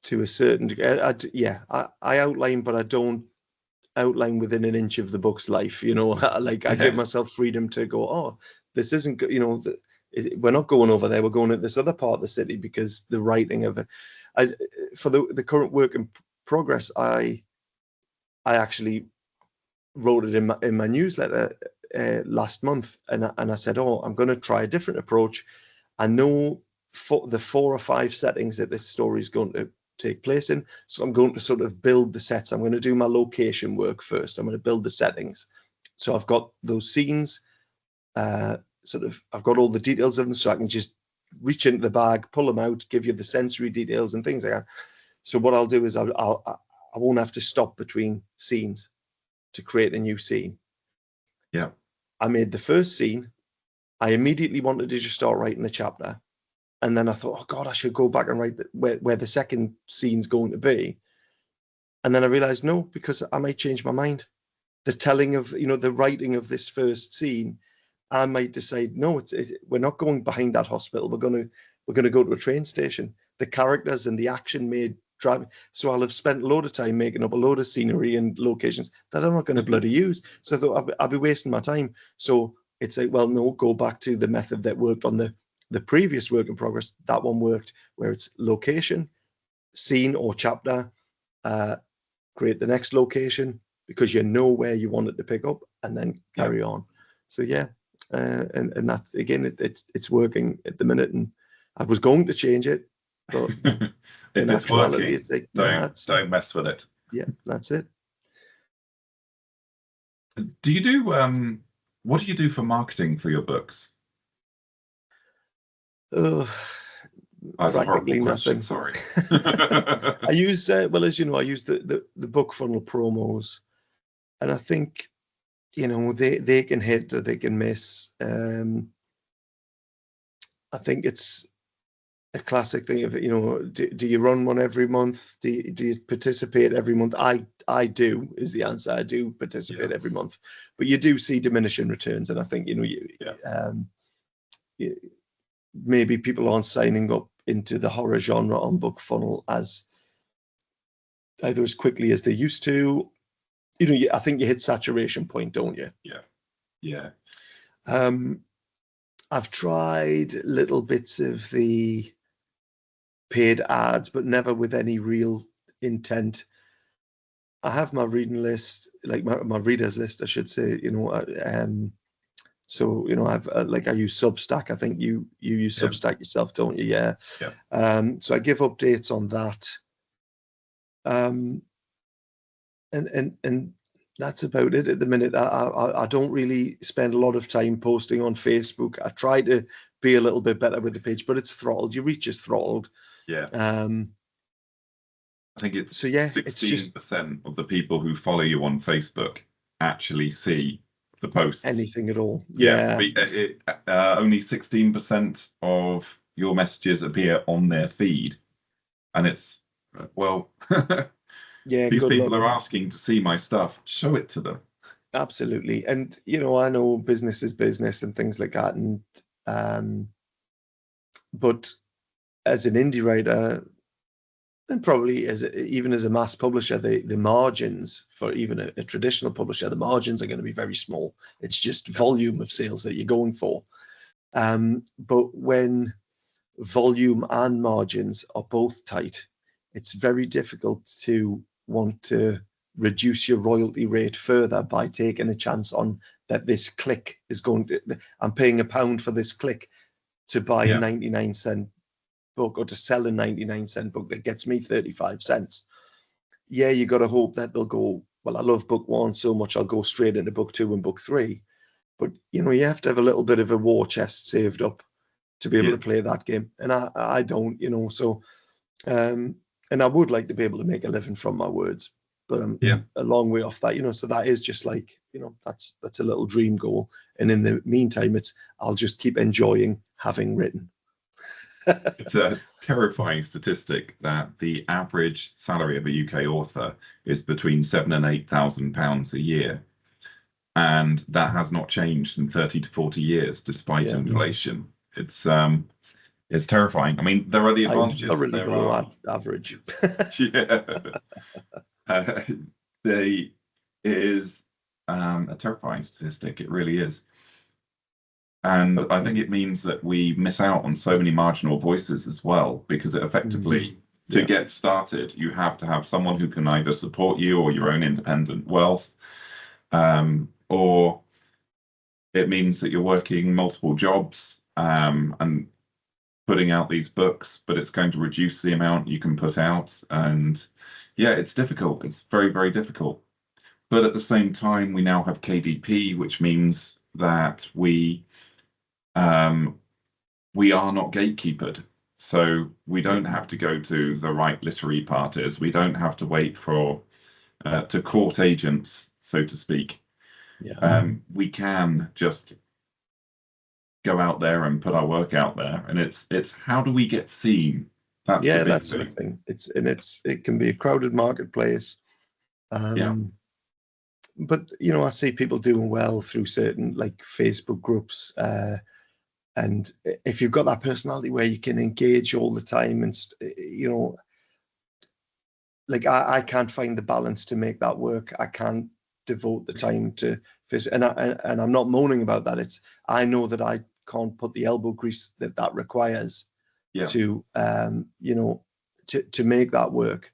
to a certain degree. I outline, but I don't outline within an inch of the book's life. I give myself freedom to go, oh, this isn't good. We're not going over there. We're going at this other part of the city, because the writing of it. For the current work in progress, I actually wrote it in my newsletter last month, and I said, oh, I'm going to try a different approach. I know the 4 or 5 settings that this story is going to take place in, so I'm going to sort of build the sets. I'm going to do my location work first. I'm going to build the settings. So I've got those scenes. I've got all the details of them, so I can just reach into the bag, pull them out, give you the sensory details and things like that. So what I'll do is I won't have to stop between scenes to create a new scene. Yeah. I made the first scene. I immediately wanted to just start writing the chapter. And then I thought, oh God, I should go back and write where the second scene's going to be. And then I realized, no, because I might change my mind. The telling of, the writing of this first scene, I might decide, no, we're not going behind that hospital. We're going to go to a train station. The characters and the action may drive. So I'll have spent a load of time making up a load of scenery and locations that I'm not going to bloody use. So I thought I'll be wasting my time. So it's like, well, no, go back to the method that worked on the previous work in progress. That one worked, where it's location, scene or chapter, create the next location, because you know where you want it to pick up, and then carry on. So and that, again, it's working at the minute, and I was going to change it, but in actuality, it's like, don't mess with it. Yeah, that's it. Do you do what do you do for marketing for your books? That's a practically horrible question, nothing. sorry. I use, well, as you know, I use the book funnel promos, and I think, you know, they can hit or they can miss. I think it's a classic thing of, you know, do you run one every month? Do you participate every month? I do, is the answer. I do participate every month, but you do see diminishing returns, and I think, you know, maybe people aren't signing up into the horror genre on book funnel as either as quickly as they used to. You know, I think you hit saturation point, don't you? Yeah. I've tried little bits of the paid ads, but never with any real intent. I have my reading list, like my readers list, I should say, you know, so, you know, I've like I use Substack. I think you use Substack yourself, don't you? Yeah. So I give updates on that. And that's about it at the minute. I don't really spend a lot of time posting on Facebook. I try to be a little bit better with the page, but it's throttled. Your reach is throttled. Yeah. I think it's 16% of the people who follow you on Facebook actually see the posts. Anything at all. Only 16% of your messages appear on their feed. And it's, well, these people are asking to see my stuff. Show it to them. Absolutely. And, you know, I know business is business and things like that. And, but as an indie writer, and probably even as a mass publisher, the margins for even a traditional publisher, the margins are going to be very small. It's just volume of sales that you're going for. But when volume and margins are both tight, it's very difficult to want to reduce your royalty rate further by taking a chance on that this click is going to, I'm paying £1 for this click to buy a 99-cent book or to sell a 99-cent book that gets me 35 cents. Yeah, you got to hope that they'll go, well, I love book one so much, I'll go straight into book two and book three. But, you know, you have to have a little bit of a war chest saved up to be able to play that game. And I don't, you know, so, and I would like to be able to make a living from my words, but I'm a long way off that, you know, so that is just like, you know, that's a little dream goal. And in the meantime, I'll just keep enjoying having written. It's a terrifying statistic that the average salary of a UK author is between £7,000 and £8,000 a year. And that has not changed in 30 to 40 years, despite inflation. It's terrifying. I mean, there are the advantages. I'm really below average. It is a terrifying statistic. It really is. And I think it means that we miss out on so many marginal voices as well, because it effectively, to get started, you have to have someone who can either support you or your own independent wealth, or it means that you're working multiple jobs and putting out these books, but it's going to reduce the amount you can put out. And yeah, it's difficult. It's very, very difficult. But at the same time, we now have KDP, which means that we are not gatekeepered. So we don't have to go to the right literary parties. We don't have to wait for to court agents, so to speak. We can just go out there and put our work out there, and it's how do we get seen? That's the thing. It can be a crowded marketplace. But you know, I see people doing well through certain like Facebook groups, and if you've got that personality where you can engage all the time, and you know, like I can't find the balance to make that work. I can't devote the time to and I'm not moaning about that. I know that I can't put the elbow grease that requires to you know, to make that work.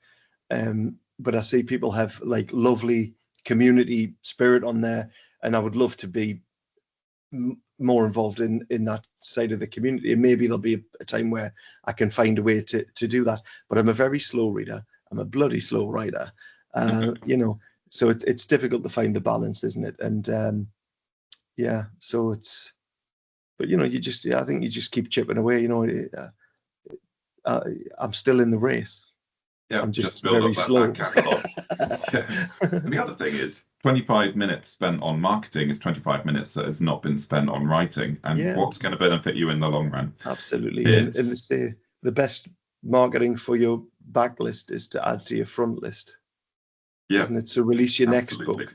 But I see people have like lovely community spirit on there, and I would love to be more involved in that side of the community, and maybe there'll be a time where I can find a way to do that. But I'm a very slow reader. I'm a bloody slow writer, you know, so it's difficult to find the balance, isn't it? And so it's, but you know, I think you just keep chipping away, you know. I'm still in the race. Yeah, I'm just build very up slow. that catalog. And the other thing is 25 minutes spent on marketing is 25 minutes that has not been spent on writing. And what's going to benefit you in the long run? Absolutely. And they say the best marketing for your backlist is to add to your front list. Yeah. Isn't it? So release your next book.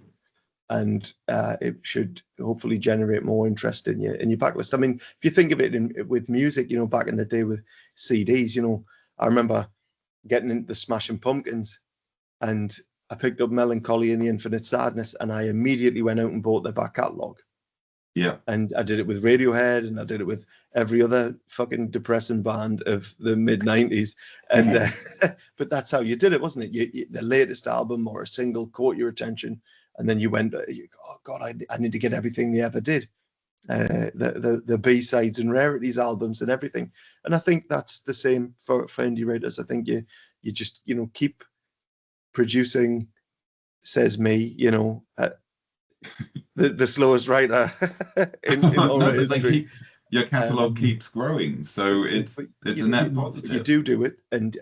And it should hopefully generate more interest in your backlist. I mean, if you think of it with music, you know, back in the day with CDs, you know, I remember getting into the Smashing Pumpkins, and I picked up Melancholy and the Infinite Sadness, and I immediately went out and bought their back catalogue. Yeah. And I did it with Radiohead, and I did it with every other fucking depressing band of the mid-90s. And but that's how you did it, wasn't it? The latest album or a single caught your attention, and then you went, oh God, I need to get everything they ever did. The B-sides and rarities albums and everything. And I think that's the same for indie writers. I think you just, you know, keep producing, says me, you know, the slowest writer in all history. Your catalogue keeps growing, so it's a net positive. You do it, and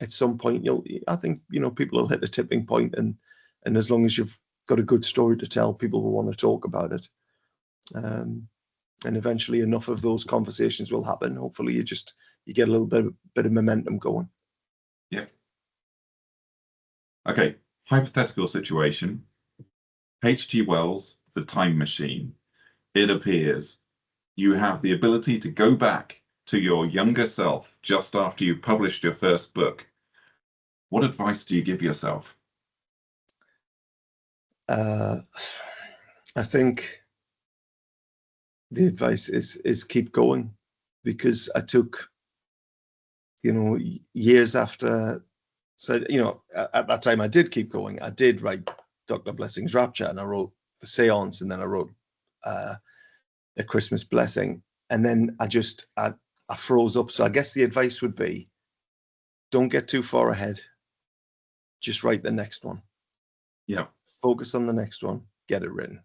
at some point I think, you know, people will hit a tipping point, and as long as you've got a good story to tell, people will want to talk about it. And eventually enough of those conversations will happen. Hopefully you get a little bit of momentum going. Yeah. Okay. Hypothetical situation. H.G. Wells, The Time Machine. It appears you have the ability to go back to your younger self just after you published your first book. What advice do you give yourself? I think the advice is keep going, because I took, you know, years after. So, you know, at that time I did keep going. I did write Dr. Blessing's Rapture, and I wrote The Seance, and then I wrote A Christmas Blessing, and then I froze up. So I guess the advice would be, don't get too far ahead. Just write the next one. Yeah. Focus on the next one. Get it written.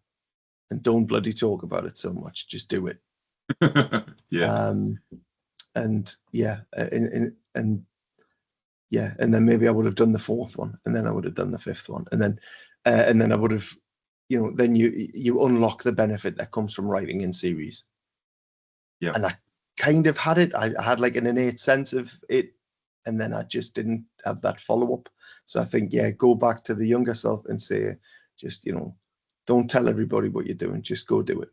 And don't bloody talk about it so much. Just do it. Yeah. And then maybe I would have done the fourth one, and then I would have done the fifth one, and then I would have, you know, then you unlock the benefit that comes from writing in series. Yeah. And I kind of had it. I had like an innate sense of it, and then I just didn't have that follow-up. So I think, go back to the younger self and say, just, you know, don't tell everybody what you're doing. Just go do it.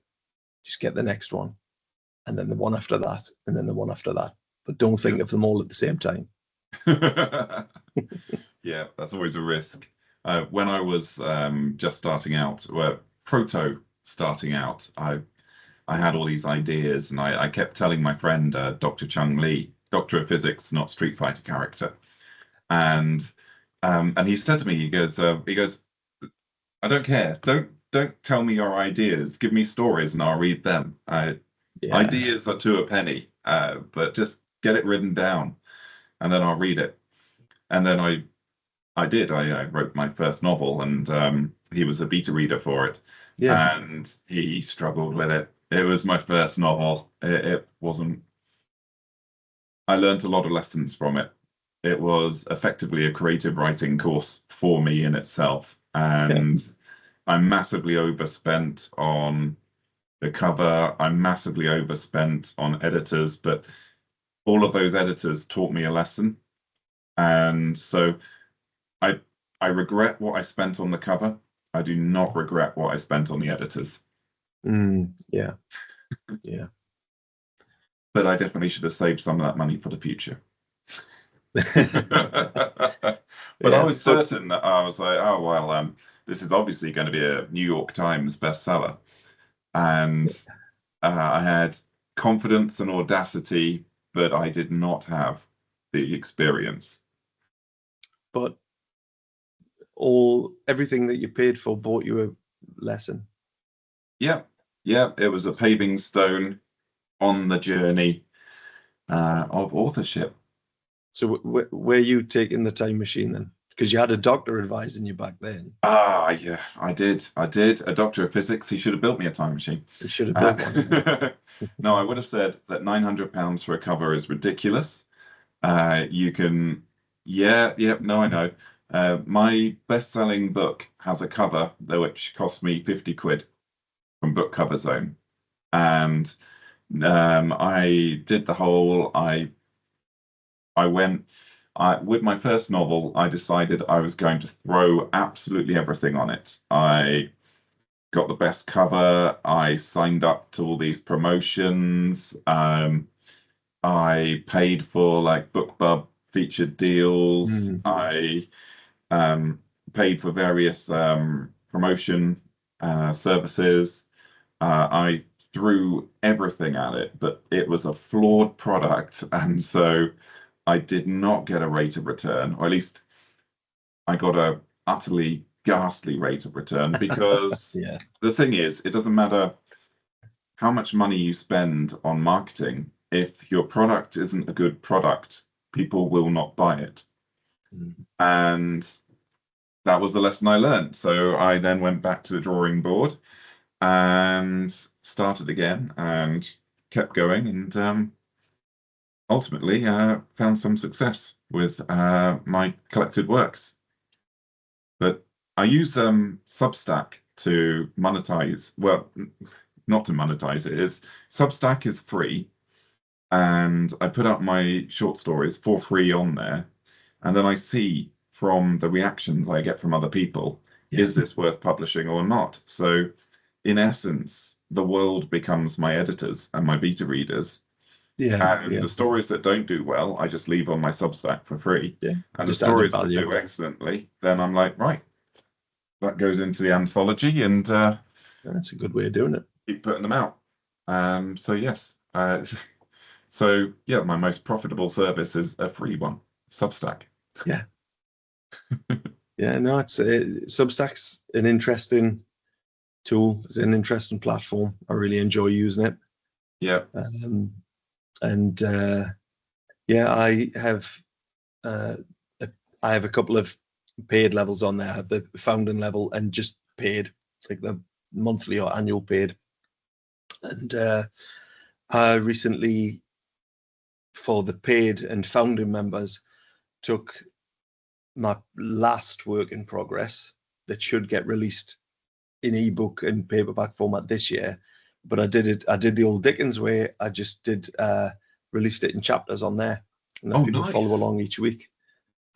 Just get the next one, and then the one after that, and then the one after that. But don't think of them all at the same time. Yeah, that's always a risk. When I was just starting out, starting out, I had all these ideas, and I kept telling my friend, Dr. Chung Lee, Doctor of Physics, not Street Fighter character, and he said to me, he goes, I don't care, don't tell me your ideas, give me stories and I'll read them. Ideas are to a penny, but just get it written down, and then I'll read it. And then I did. I wrote my first novel, and he was a beta reader for it, and he struggled with it. It was my first novel. It wasn't. I learned a lot of lessons from it. It was effectively a creative writing course for me in itself, and I massively overspent on the cover. I massively overspent on editors, but all of those editors taught me a lesson, and so I regret what I spent on the cover. I do not regret what I spent on the editors. Yeah. But I definitely should have saved some of that money for the future. But I was certain that I was like, oh, well, this is obviously going to be a New York Times bestseller. And I had confidence and audacity, but I did not have the experience. But everything that you paid for bought you a lesson. Yeah, it was a paving stone on the journey of authorship. So where are you taking the time machine then? Because you had a doctor advising you back then. Ah, yeah, I did. A doctor of physics. He should have built me a time machine. He should have built one. No, I would have said that £900 for a cover is ridiculous. You can, no, I know. My best-selling book has a cover which cost me 50 quid from Book Cover Zone, and I did the whole. I went. With my first novel, I decided I was going to throw absolutely everything on it. I got the best cover. I signed up to all these promotions. I paid for like BookBub featured deals. I paid for various promotion services. I threw everything at it, but it was a flawed product, and so I did not get a rate of return, or at least I got a utterly ghastly rate of return because the thing is, it doesn't matter how much money you spend on marketing. If your product isn't a good product, people will not buy it. And that was the lesson I learned. So I then went back to the drawing board and started again and kept going, and ultimately found some success with my collected works. But I use Substack to monetize. Well, not to monetize it. Substack is free, and I put up my short stories for free on there, and then I see from the reactions I get from other people, is this worth publishing or not? So in essence, the world becomes my editors and my beta readers. And the stories that don't do well, I just leave on my Substack for free. And the stories that do excellently, then I'm like, right, that goes into the anthology, and that's a good way of doing it. Keep putting them out. So yes. So yeah, my most profitable service is a free one, Substack. Yeah. No, it's Substack's an interesting tool. It's an interesting platform. I really enjoy using it. Yeah. I have a couple of paid levels on there. I have the founding level and just paid, like the monthly or annual paid. And I recently, for the paid and founding members, took my last work in progress that should get released in ebook and paperback format this year, but I did the old Dickens way. I just released it in chapters on there, and then people follow along each week.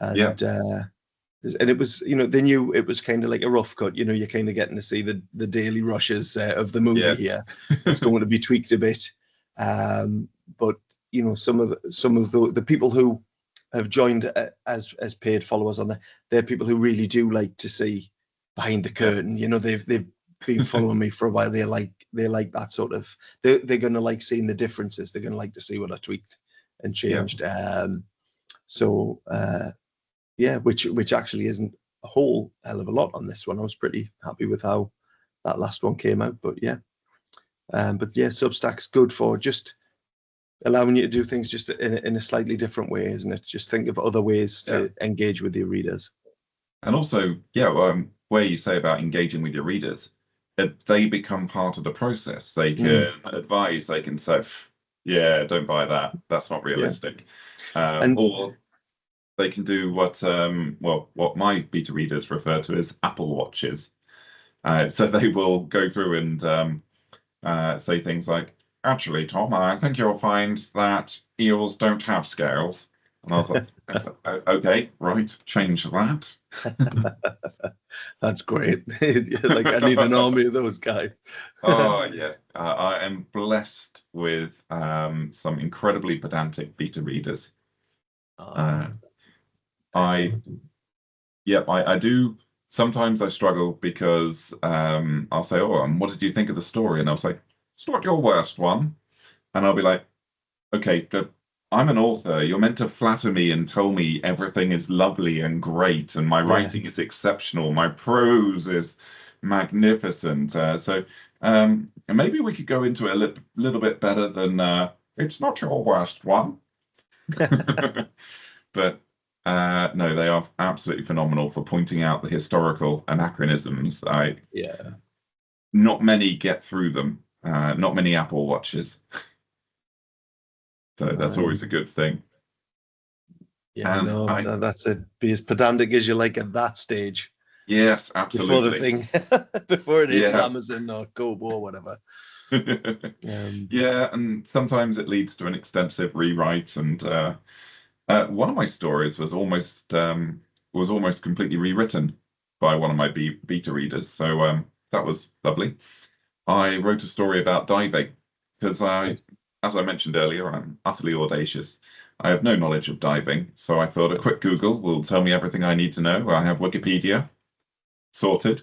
And and it was, they knew it was kind of like a rough cut. You're kind of getting to see the daily rushes of the movie here. It's going to be tweaked a bit, but some of the people who have joined as paid followers on there, they're people who really do like to see behind the curtain. They've been following me for a while. They like that sort of. They're going to like seeing the differences. They're going to like to see what I tweaked and changed. Which actually isn't a whole hell of a lot on this one. I was pretty happy with how that last one came out. But Substack's good for just allowing you to do things just in a slightly different way, isn't it? Just think of other ways to engage with your readers. And also, where you say about engaging with your readers, they become part of the process. They can advise, they can say, don't buy that. That's not realistic. Or they can do what my beta readers refer to as Apple Watches. So they will go through and say things like, actually, Tom, I think you'll find that eels don't have scales. And I thought, okay, right, change that. That's great. Like, I need an army of those guys. Oh, yeah. I am blessed with some incredibly pedantic beta readers. I do. Sometimes I struggle because I'll say, what did you think of the story? And I'll say, it's not your worst one. And I'll be like, okay, I'm an author. You're meant to flatter me and tell me everything is lovely and great, and my writing is exceptional. My prose is magnificent. So maybe we could go into it a little bit better than it's not your worst one. But No, they are absolutely phenomenal for pointing out the historical anachronisms. Not many get through them. Not many Apple Watches. So that's always a good thing. Yeah, no, that's it. Be as pedantic as you like at that stage. Yes, absolutely. Before the thing, before it hits Amazon or Kobo or whatever. Yeah, and sometimes it leads to an extensive rewrite. And one of my stories was almost completely rewritten by one of my beta readers. So that was lovely. I wrote a story about diving because as I mentioned earlier, I'm utterly audacious. I have no knowledge of diving, so I thought a quick Google will tell me everything I need to know. I have Wikipedia sorted.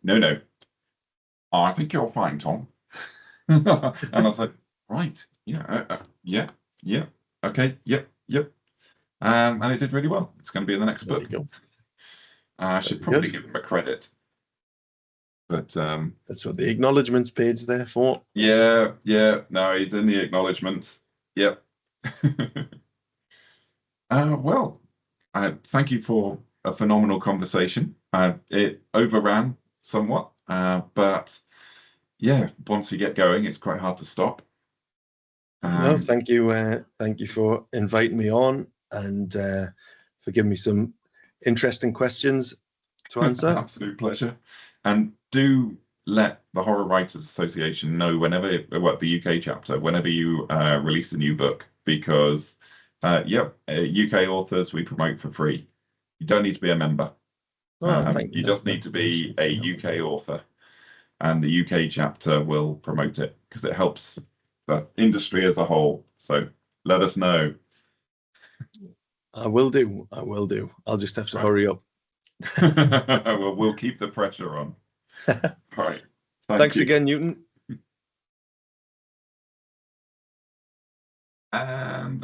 No, I think you're fine, Tom. And I was like, right, yeah, okay, yep. And it did really well. It's going to be in the next book. I should probably give him a credit. But that's what the acknowledgements page there for. Yeah. No, he's in the acknowledgements. Yep. Well, thank you for a phenomenal conversation. It overran somewhat, but yeah, once you get going, it's quite hard to stop. No, thank you for inviting me on and for giving me some interesting questions to answer. Absolute pleasure. And do let the Horror Writers Association know whenever, the UK chapter, whenever you release a new book, because UK authors we promote for free. You don't need to be a member. You just need to be a UK author, and the UK chapter will promote it because it helps the industry as a whole. So let us know. I will do. I'll just have to hurry up. Well, we'll keep the pressure on. All right. Thanks again, Newton. And